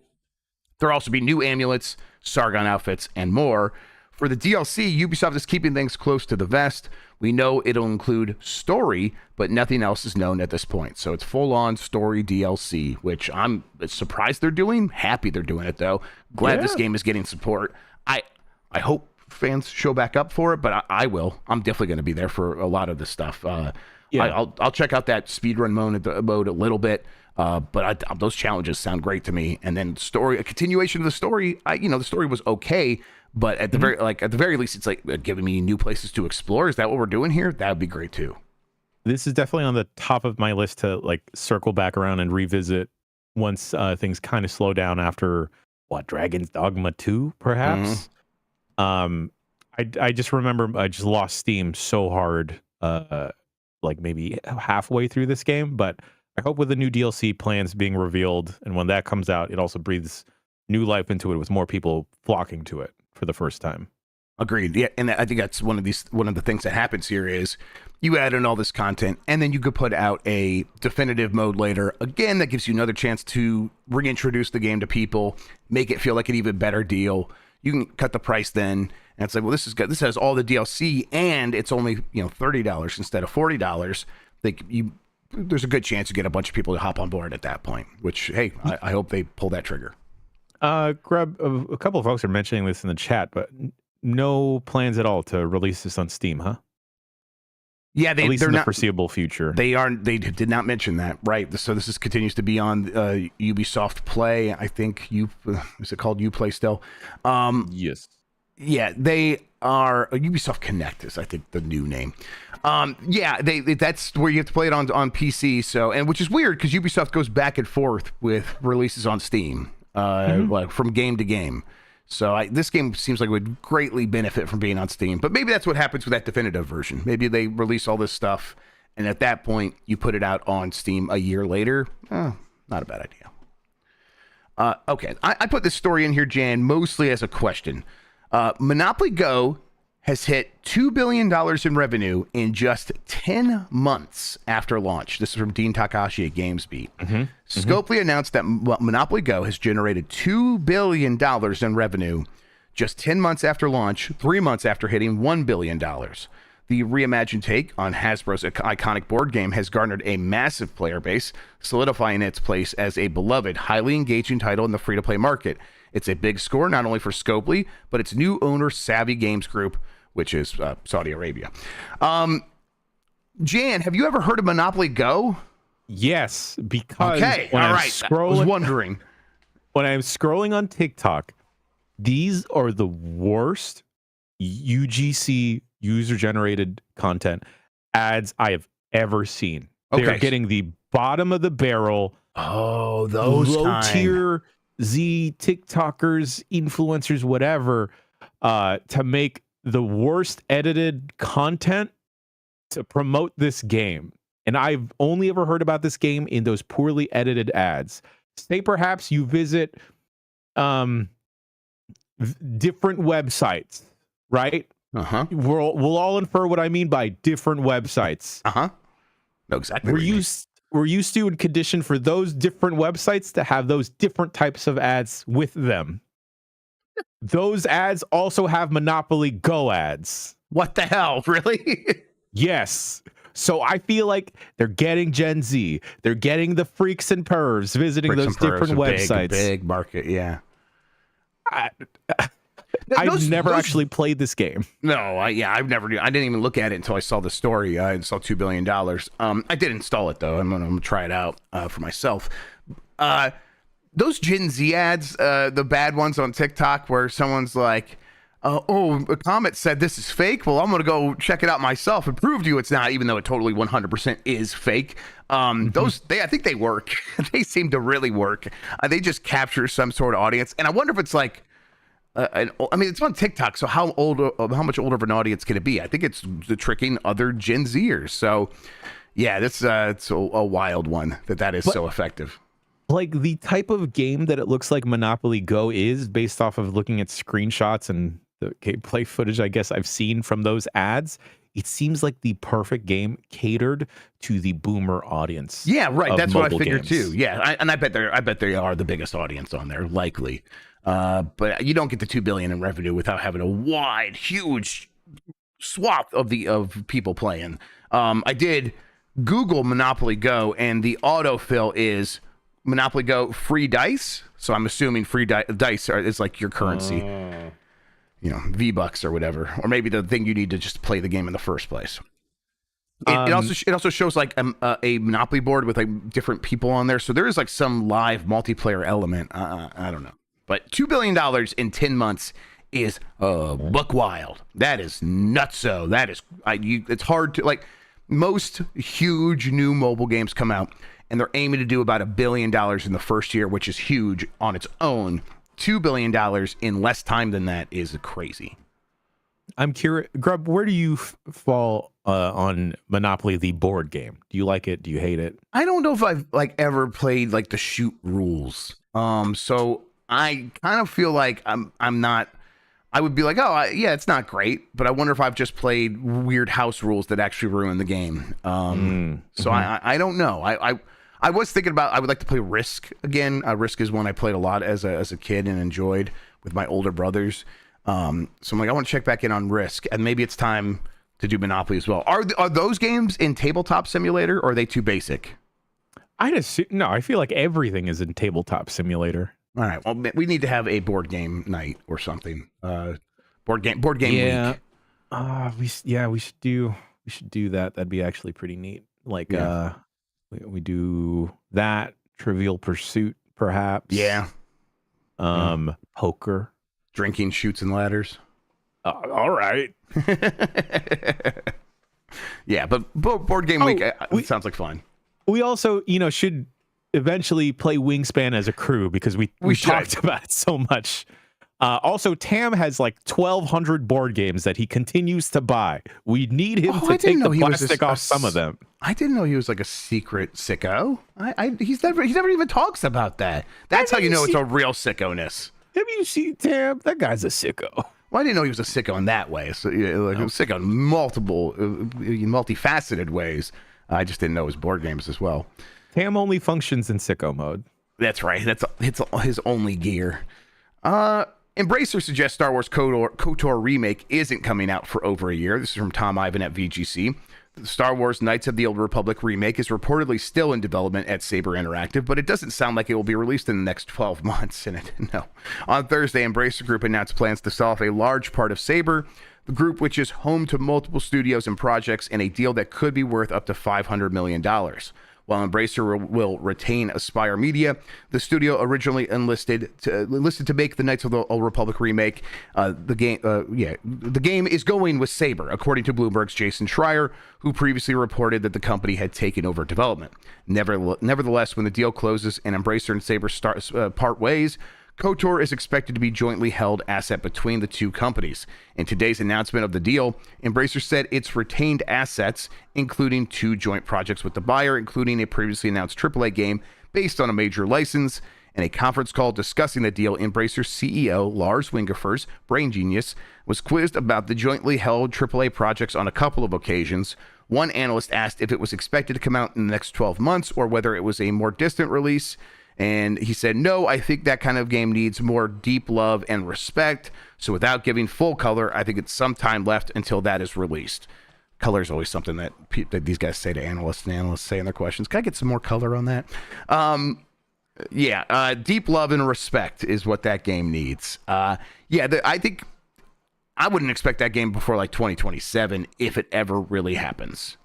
Speaker 2: There'll also be new amulets, Sargon outfits, and more. For the DLC, Ubisoft is keeping things close to the vest. We know it'll include story, but nothing else is known at this point. So it's full-on story DLC, which I'm surprised they're doing. Happy they're doing it, though. Glad this game is getting support. I hope fans show back up for it, but I will. I'm definitely going to be there for a lot of this stuff. I'll check out that speedrun mode a little bit, but those challenges sound great to me. And then a continuation of the story. The story was okay, but at the very least, it's like giving me new places to explore. Is that what we're doing here? That would be great too.
Speaker 3: This is definitely on the top of my list to circle back around and revisit once things kind of slow down after Dragon's Dogma 2, perhaps. I just remember I just lost steam so hard, maybe halfway through this game. But I hope with the new DLC plans being revealed, and when that comes out, it also breathes new life into it with more people flocking to it for the first time.
Speaker 2: Agreed. Yeah, and I think that's one of the things that happens here is you add in all this content, and then you could put out a definitive mode later. Again, that gives you another chance to reintroduce the game to people, make it feel like an even better deal. You can cut the price then, and it's like, well, this has all the DLC, and it's only $30 instead of $40. There's a good chance you get a bunch of people to hop on board at that point. Which, hey, I hope they pull that trigger.
Speaker 3: Grubb, a couple of folks are mentioning this in the chat, but no plans at all to release this on Steam, huh?
Speaker 2: Yeah,
Speaker 3: at least
Speaker 2: they're
Speaker 3: in the
Speaker 2: not
Speaker 3: foreseeable future.
Speaker 2: They aren't. They did not mention that, right? So this continues to be on Ubisoft Play. I think is it called Uplay still?
Speaker 3: Yes.
Speaker 2: Yeah, they are. Ubisoft Connect is, I think, the new name. Yeah, that's where you have to play it on PC. So, and which is weird because Ubisoft goes back and forth with releases on Steam, like from game to game. So this game seems like it would greatly benefit from being on Steam. But maybe that's what happens with that definitive version. Maybe they release all this stuff, and at that point, you put it out on Steam a year later. Not a bad idea. Okay, I put this story in here, Jan, mostly as a question. Monopoly Go has hit $2 billion in revenue in just 10 months after launch. This is from Dean Takahashi at GamesBeat. Scopely announced that Monopoly Go has generated $2 billion in revenue just 10 months after launch, 3 months after hitting $1 billion. The reimagined take on Hasbro's iconic board game has garnered a massive player base, solidifying its place as a beloved, highly engaging title in the free-to-play market. It's a big score not only for Scopely, but its new owner, Savvy Games Group, which is Saudi Arabia. Jan, have you ever heard of Monopoly Go?
Speaker 3: Yes, because
Speaker 2: okay,
Speaker 3: when
Speaker 2: all
Speaker 3: I'm
Speaker 2: right. I was wondering.
Speaker 3: When I'm scrolling on TikTok, these are the worst UGC user-generated content ads I have ever seen.
Speaker 2: Okay.
Speaker 3: They're getting the bottom of the barrel.
Speaker 2: Oh, those
Speaker 3: low-tier Z TikTokers, influencers, whatever, to make the worst edited content to promote this game. And I've only ever heard about this game in those poorly edited ads. Say perhaps you visit different websites, right?
Speaker 2: Uh-huh.
Speaker 3: We'll all infer what I mean by different websites.
Speaker 2: Uh-huh. No, exactly.
Speaker 3: We're used to and conditioned for those different websites to have those different types of ads with them. Those ads also have Monopoly Go ads.
Speaker 2: What the hell? Really?
Speaker 3: Yes. So I feel like they're getting Gen Z. They're getting the freaks and pervs visiting those different websites.
Speaker 2: Big market, yeah.
Speaker 3: I've never actually played this game.
Speaker 2: No, I've never. I didn't even look at it until I saw the story. I saw $2 billion. I did install it though. I'm gonna try it out for myself. Those Gen Z ads, the bad ones on TikTok, where someone's like, "Oh, a comment said this is fake. Well, I'm gonna go check it out myself and prove to you it's not, even though it totally 100% is fake." Those, I think they work. They seem to really work. They just capture some sort of audience, and I wonder if it's like. I mean, it's on TikTok, so how much older of an audience can it be? I think it's the tricking other Gen Zers. So, yeah, it's a wild one that is so effective.
Speaker 3: Like the type of game that it looks like Monopoly Go is, based off of looking at screenshots and the gameplay footage, I guess I've seen from those ads. It seems like the perfect game catered to the boomer audience.
Speaker 2: Yeah, right. That's what I figured
Speaker 3: games.
Speaker 2: too. Yeah, I bet they are the biggest audience on there, likely. But you don't get the $2 billion in revenue without having a wide, huge swath of people playing. I did Google Monopoly Go, and the autofill is Monopoly Go free dice. So I'm assuming free dice is like your currency. You know, V-Bucks or whatever, or maybe the thing you need to just play the game in the first place. It also shows like a Monopoly board with like different people on there, so there is like some live multiplayer element. I don't know, but $2 billion in 10 months is buck wild. That is nutso. That is it's hard to, like, most huge new mobile games come out and they're aiming to do about $1 billion in the first year, which is huge on its own. $2 billion in less time than that is crazy.
Speaker 3: I'm curious, Grubb, where do you fall on Monopoly, the board game? Do you like it? Do you hate it?
Speaker 2: I don't know if I've ever played like the shoot rules. So I kind of feel like I'm not. I would be like, yeah, it's not great, but I wonder if I've just played weird house rules that actually ruin the game. So I don't know. I was thinking about, I would like to play Risk again. Risk is one I played a lot as a kid and enjoyed with my older brothers. So I'm like, I want to check back in on Risk, and maybe it's time to do Monopoly as well. Are those games in Tabletop Simulator, or are they too basic?
Speaker 3: No, I feel like everything is in Tabletop Simulator.
Speaker 2: All right. Well, we need to have a board game night or something. Board game week.
Speaker 3: We should do. We should do that. That'd be actually pretty neat. Like,
Speaker 2: Yeah.
Speaker 3: we do that. Trivial Pursuit, perhaps.
Speaker 2: Yeah.
Speaker 3: Poker.
Speaker 2: Drinking Chutes and Ladders.
Speaker 3: All right.
Speaker 2: Yeah, but board game week it sounds like fun.
Speaker 3: We also, should eventually play Wingspan as a crew because we talked about it so much. Also, Tam has like 1,200 board games that he continues to buy. We need him to take the plastic off some of them.
Speaker 2: I didn't know he was like a secret sicko. He never even talks about that. That's how you know it's a real sickoness.
Speaker 3: Have you seen Tam? That guy's a sicko.
Speaker 2: Well, I didn't know he was a sicko in that way. So, like a sicko in multifaceted ways. I just didn't know his board games as well.
Speaker 3: Tam only functions in sicko mode.
Speaker 2: That's right. It's his only gear. Embracer suggests Star Wars KOTOR remake isn't coming out for over a year. This is from Tom Ivan at VGC. The Star Wars Knights of the Old Republic remake is reportedly still in development at Saber Interactive, but it doesn't sound like it will be released in the next 12 months. No. On Thursday, Embracer Group announced plans to sell off a large part of Saber, the group which is home to multiple studios and projects, in a deal that could be worth up to $500 million. While Embracer will retain Aspire Media, the studio originally enlisted to make the Knights of the Old Republic remake. The game is going with Saber, according to Bloomberg's Jason Schreier, who previously reported that the company had taken over development. Nevertheless, when the deal closes and Embracer and Saber part ways, KOTOR is expected to be jointly held asset between the two companies. In today's announcement of the deal, Embracer said its retained assets, including 2 joint projects with the buyer, including a previously announced AAA game based on a major license. In a conference call discussing the deal, Embracer CEO Lars Wingefors, brain genius, was quizzed about the jointly held AAA projects on a couple of occasions. One analyst asked if it was expected to come out in the next 12 months or whether it was a more distant release. And he said, no, I think that kind of game needs more deep love and respect. So without giving full color, I think it's some time left until that is released. Color is always something that these guys say to analysts, and analysts say in their questions. Can I get some more color on that? Deep love and respect is what that game needs. I think I wouldn't expect that game before like 2027 if it ever really happens.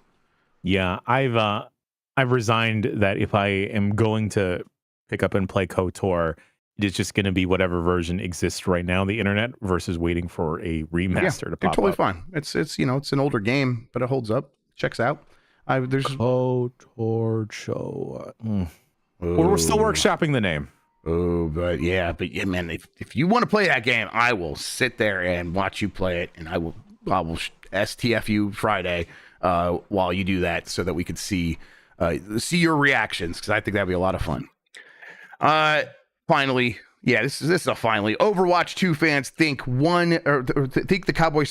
Speaker 3: Yeah, I've resigned that if I am going to pick up and play KOTOR, it is just going to be whatever version exists right now on the internet versus waiting for a remaster to pop
Speaker 2: totally
Speaker 3: up.
Speaker 2: Fine. It's it's an older game, but it holds up, checks out. There's
Speaker 3: KOTOR show. We're still workshopping the name.
Speaker 2: But man, if you want to play that game, I will sit there and watch you play it, and I will STF you Friday while you do that, so that we could see your reactions, because I think that'd be a lot of fun. Finally, this is a finally. Overwatch 2 fans think think the Cowboy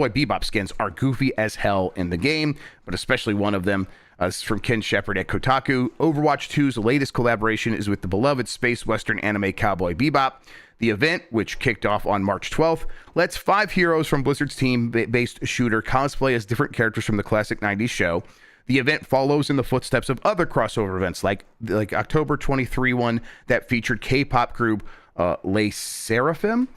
Speaker 2: Bebop skins are goofy as hell in the game, but especially one of them. This is from Ken Shepard at Kotaku. Overwatch 2's latest collaboration is with the beloved space western anime Cowboy Bebop. The event, which kicked off on March 12th, lets 5 heroes from Blizzard's team-based shooter cosplay as different characters from the classic 90s show. The event follows in the footsteps of other crossover events, like October 23 one that featured K-pop group Les Seraphim.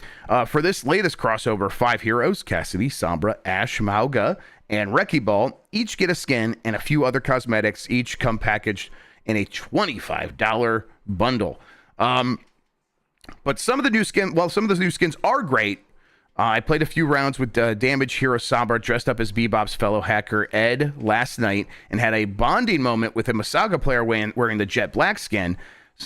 Speaker 2: For this latest crossover, 5 heroes, Cassidy, Sombra, Ashe, Mauga, and Wrecking Ball, each get a skin and a few other cosmetics, each come packaged in a $25 bundle. But some of the new skins are great. I played a few rounds with Damage Hero Sombra dressed up as Bebop's fellow hacker Ed last night and had a bonding moment with a Masaga player wearing the Jet Black skin.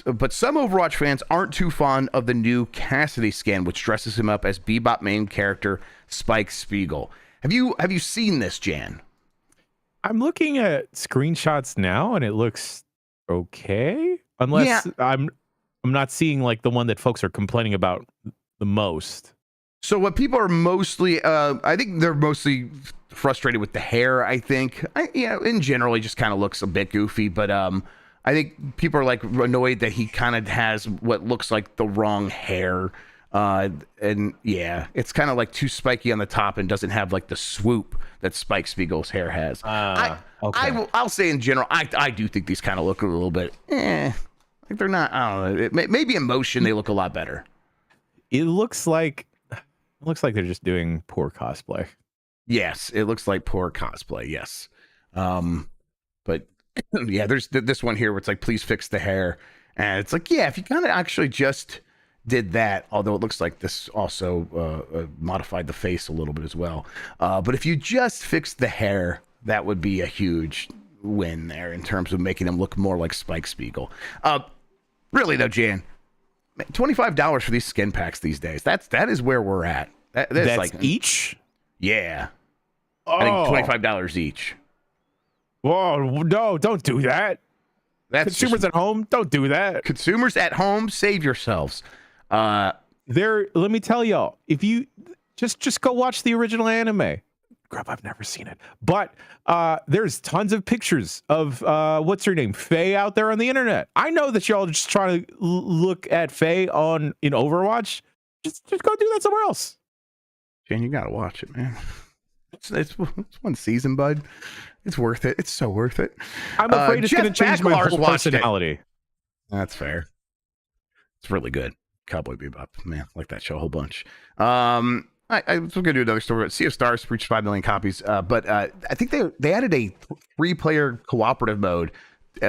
Speaker 2: But some Overwatch fans aren't too fond of the new Cassidy skin, which dresses him up as Bebop main character Spike Spiegel. Have you seen this, Jan?
Speaker 3: I'm looking at screenshots now, and it looks okay. Unless I'm not seeing like the one that folks are complaining about the most.
Speaker 2: So what people are mostly, I think they're mostly frustrated with the hair. I think, in general, he just kind of looks a bit goofy. But I think people are like annoyed that he kind of has what looks like the wrong hair. It's kind of like too spiky on the top and doesn't have like the swoop that Spike Spiegel's hair has. I'll say in general, I do think these kind of look a little bit, like they're not. I don't know. Maybe in motion they look a lot better.
Speaker 3: It looks like they're just doing poor cosplay.
Speaker 2: Yes, it looks like poor cosplay. Yes, but yeah, there's this one here where it's like, please fix the hair, and it's like, yeah, if you kind of actually just did that, although it looks like this also modified the face a little bit as well. But if you just fixed the hair, that would be a huge win there in terms of making him look more like Spike Spiegel. Really though, Jan, $25 for these skin packs these days. That is where we're at. That's like
Speaker 3: each.
Speaker 2: Yeah,
Speaker 3: Oh.
Speaker 2: I think $25 each.
Speaker 3: Whoa, no, don't do that.
Speaker 2: That's
Speaker 3: consumers at home, don't do that.
Speaker 2: Consumers at home, save yourselves.
Speaker 3: Let me tell y'all, if you just go watch the original anime. Grubb, I've never seen it, but there's tons of pictures of what's her name, Faye, out there on the internet. I know that y'all are just trying to look at Faye in Overwatch. Just go do that somewhere else.
Speaker 2: Jan, you gotta watch it, man. It's one season, bud. It's worth it. It's so worth it.
Speaker 3: I'm afraid it's going to change my whole personality.
Speaker 2: It. That's fair. It's really good. Cowboy Bebop, man, I like that show a whole bunch. I was going to do another story. Sea of Stars reached 5 million copies, but I think they added a 3-player cooperative mode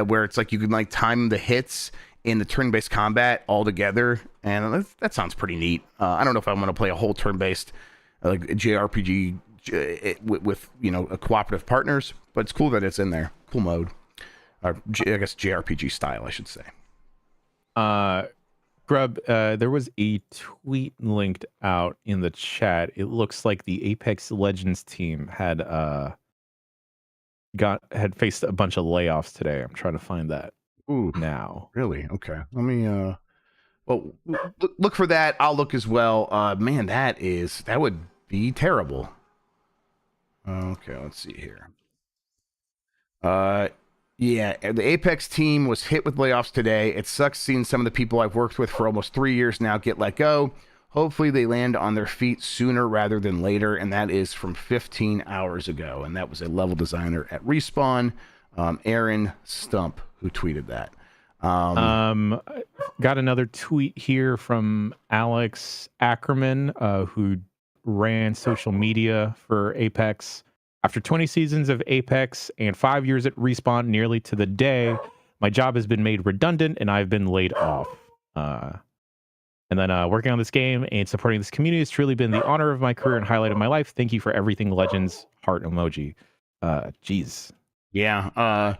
Speaker 2: where it's like you can like time the hits in the turn-based combat all together, and that sounds pretty neat. I don't know if I want to play a whole turn-based like JRPG with a cooperative partners, but it's cool that it's in there. Cool mode, or I guess JRPG style, I should say.
Speaker 3: Grubb, there was a tweet linked out in the chat. It looks like the Apex Legends team had faced a bunch of layoffs today. I'm trying to find that.
Speaker 2: Ooh,
Speaker 3: now.
Speaker 2: Really? Okay. Let me well, look for that. I'll look as well. Man, that would be terrible. Okay, let's see here. Yeah, the Apex team was hit with layoffs today. It sucks seeing some of the people I've worked with for almost 3 years now get let go. Hopefully they land on their feet sooner rather than later, and that is from 15 hours ago. And that was a level designer at Respawn, Aaron Stump, who tweeted that.
Speaker 3: Got another tweet here from Alex Ackerman, who ran social media for Apex. After 20 seasons of Apex and 5 years at Respawn, nearly to the day, my job has been made redundant and I've been laid off. And then working on this game and supporting this community has truly been the honor of my career and highlight of my life. Thank you for everything, Legends. Heart emoji. Jeez.
Speaker 2: Yeah.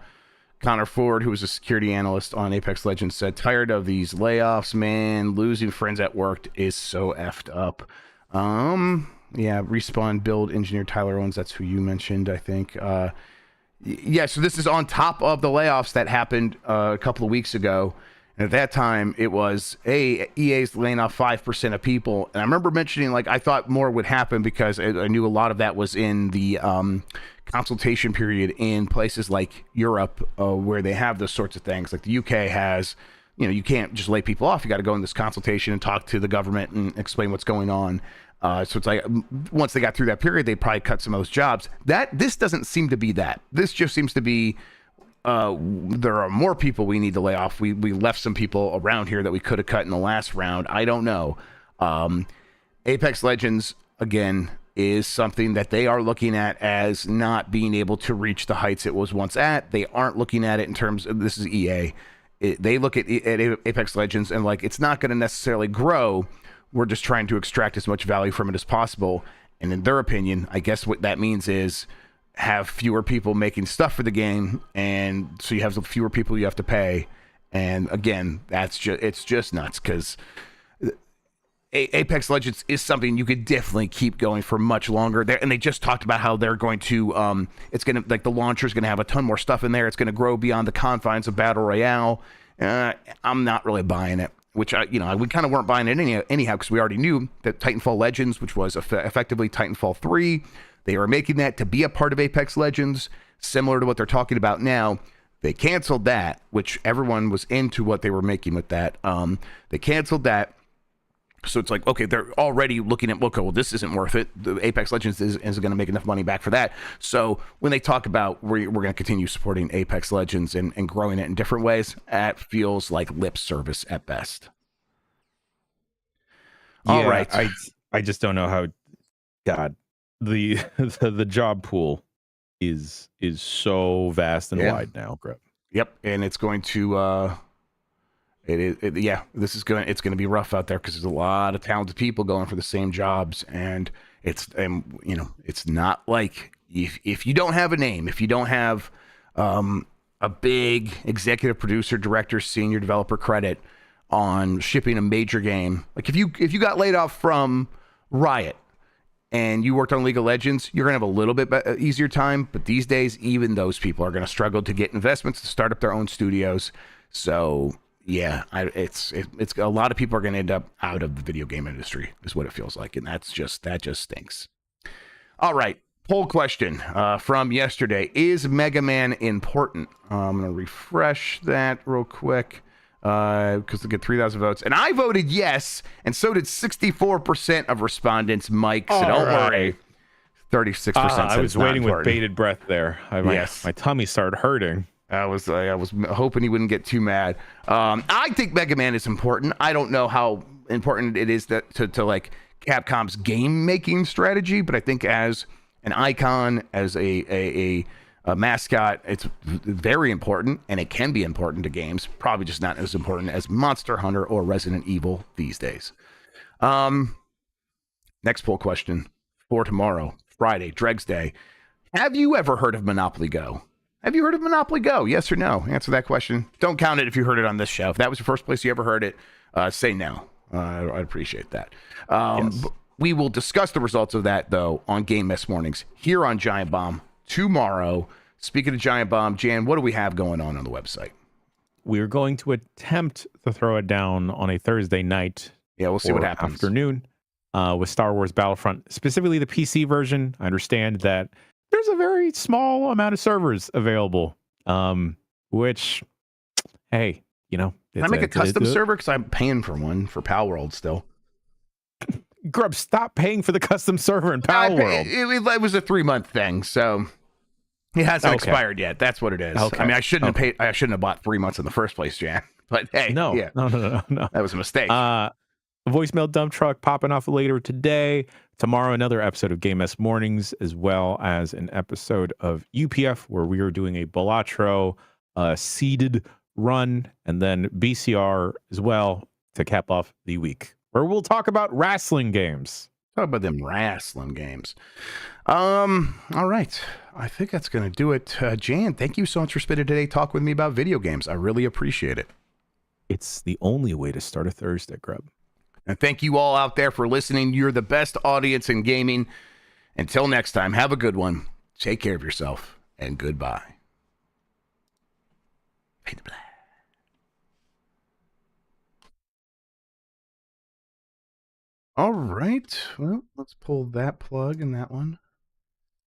Speaker 2: Connor Ford, who was a security analyst on Apex Legends, said, tired of these layoffs, man. Losing friends at work is so effed up. Yeah, Respawn build engineer Tyler Owens, that's who you mentioned, I think. Yeah, so this is on top of the layoffs that happened a couple of weeks ago. And at that time, it was, EA's laying off 5% of people. And I remember mentioning, like, I thought more would happen because I knew a lot of that was in the consultation period in places like Europe, where they have those sorts of things. Like the UK has, you can't just lay people off. You got to go in this consultation and talk to the government and explain what's going on. So it's like once they got through that period, they probably cut some of those jobs. This doesn't seem to be that. This just seems to be there are more people we need to lay off. We left some people around here that we could have cut in the last round. I don't know. Apex Legends, again, is something that they are looking at as not being able to reach the heights it was once at. They aren't looking at it in terms of, this is EA. They look at Apex Legends and like, it's not going to necessarily grow. We're just trying to extract as much value from it as possible. And in their opinion, I guess what that means is have fewer people making stuff for the game. And so you have fewer people you have to pay. And again, it's just nuts because Apex Legends is something you could definitely keep going for much longer. And they just talked about how they're going to, it's going to, like the launcher is going to have a ton more stuff in there. It's going to grow beyond the confines of Battle Royale. I'm not really buying it. Which we kind of weren't buying it anyhow because we already knew that Titanfall Legends, which was effectively Titanfall 3, they were making that to be a part of Apex Legends, similar to what they're talking about now. They canceled that, which everyone was into what they were making with that. They canceled that. So it's like, okay, they're already looking at, okay, well, this isn't worth it. The Apex Legends isn't going to make enough money back for that. So when they talk about we're going to continue supporting Apex Legends and growing it in different ways, that feels like lip service at best.
Speaker 3: Yeah, all right. I just don't know how, God, the the job pool is so vast and
Speaker 2: Yeah.
Speaker 3: wide now, Grubb.
Speaker 2: Yep, and it's going to this is going it's going to be rough out there because there's a lot of talented people going for the same jobs, and it's it's not like if you don't have a name, if you don't have a big executive producer, director, senior developer credit on shipping a major game, like if you got laid off from Riot and you worked on League of Legends, you're going to have a little bit easier time. But these days, even those people are going to struggle to get investments to start up their own studios. So yeah, it's a lot of people are going to end up out of the video game industry, is what it feels like, and that just stinks. All right, poll question from yesterday: is Mega Man important? I'm going to refresh that real quick because they get 3,000 votes, and I voted yes, and so did 64% of respondents. Mike, so don't worry. 36%.
Speaker 3: I was waiting with bated breath there.
Speaker 2: Yes,
Speaker 3: my tummy started hurting.
Speaker 2: I was hoping he wouldn't get too mad. I think Mega Man is important. I don't know how important it is to like Capcom's game making strategy, but I think as an icon, as a mascot, it's very important, and it can be important to games. Probably just not as important as Monster Hunter or Resident Evil these days. Next poll question for tomorrow, Friday, Dregs Day. Have you ever heard of Monopoly Go? Have you heard of Monopoly Go? Yes or no? Answer that question. Don't count it if you heard it on this show. If that was the first place you ever heard it, say no. I'd appreciate that. Yes. We will discuss the results of that, though, on Game Mess Mornings here on Giant Bomb tomorrow. Speaking of Giant Bomb, Jan, what do we have going on the website?
Speaker 3: We're going to attempt to throw it down on a Thursday night.
Speaker 2: Yeah, we'll see what happens.
Speaker 3: Afternoon with Star Wars Battlefront, specifically the PC version. I understand that there's a very small amount of servers available, which, hey,
Speaker 2: can I make a custom server? Because I'm paying for one for Pal World still.
Speaker 3: Grubb, stop paying for the custom server in Pal World.
Speaker 2: It was a 3-month thing, so it hasn't expired yet. That's what it is. Okay. I mean, I shouldn't have paid. I shouldn't have bought 3 months in the first place, Jan. But hey,
Speaker 3: no.
Speaker 2: That was a mistake.
Speaker 3: Voicemail dump truck popping off later today. Tomorrow, another episode of Game S Mornings, as well as an episode of UPF where we are doing a Balatro seeded run, and then BCR as well to cap off the week, where we'll talk about wrestling games.
Speaker 2: Talk about them wrestling games. All right. I think that's going to do it. Jan, thank you so much for spending today talking with me about video games. I really appreciate it.
Speaker 3: It's the only way to start a Thursday, Grubb.
Speaker 2: And thank you all out there for listening. You're the best audience in gaming. Until next time, have a good one. Take care of yourself, and goodbye. Fade to black. All right. Well, let's pull that plug and that one.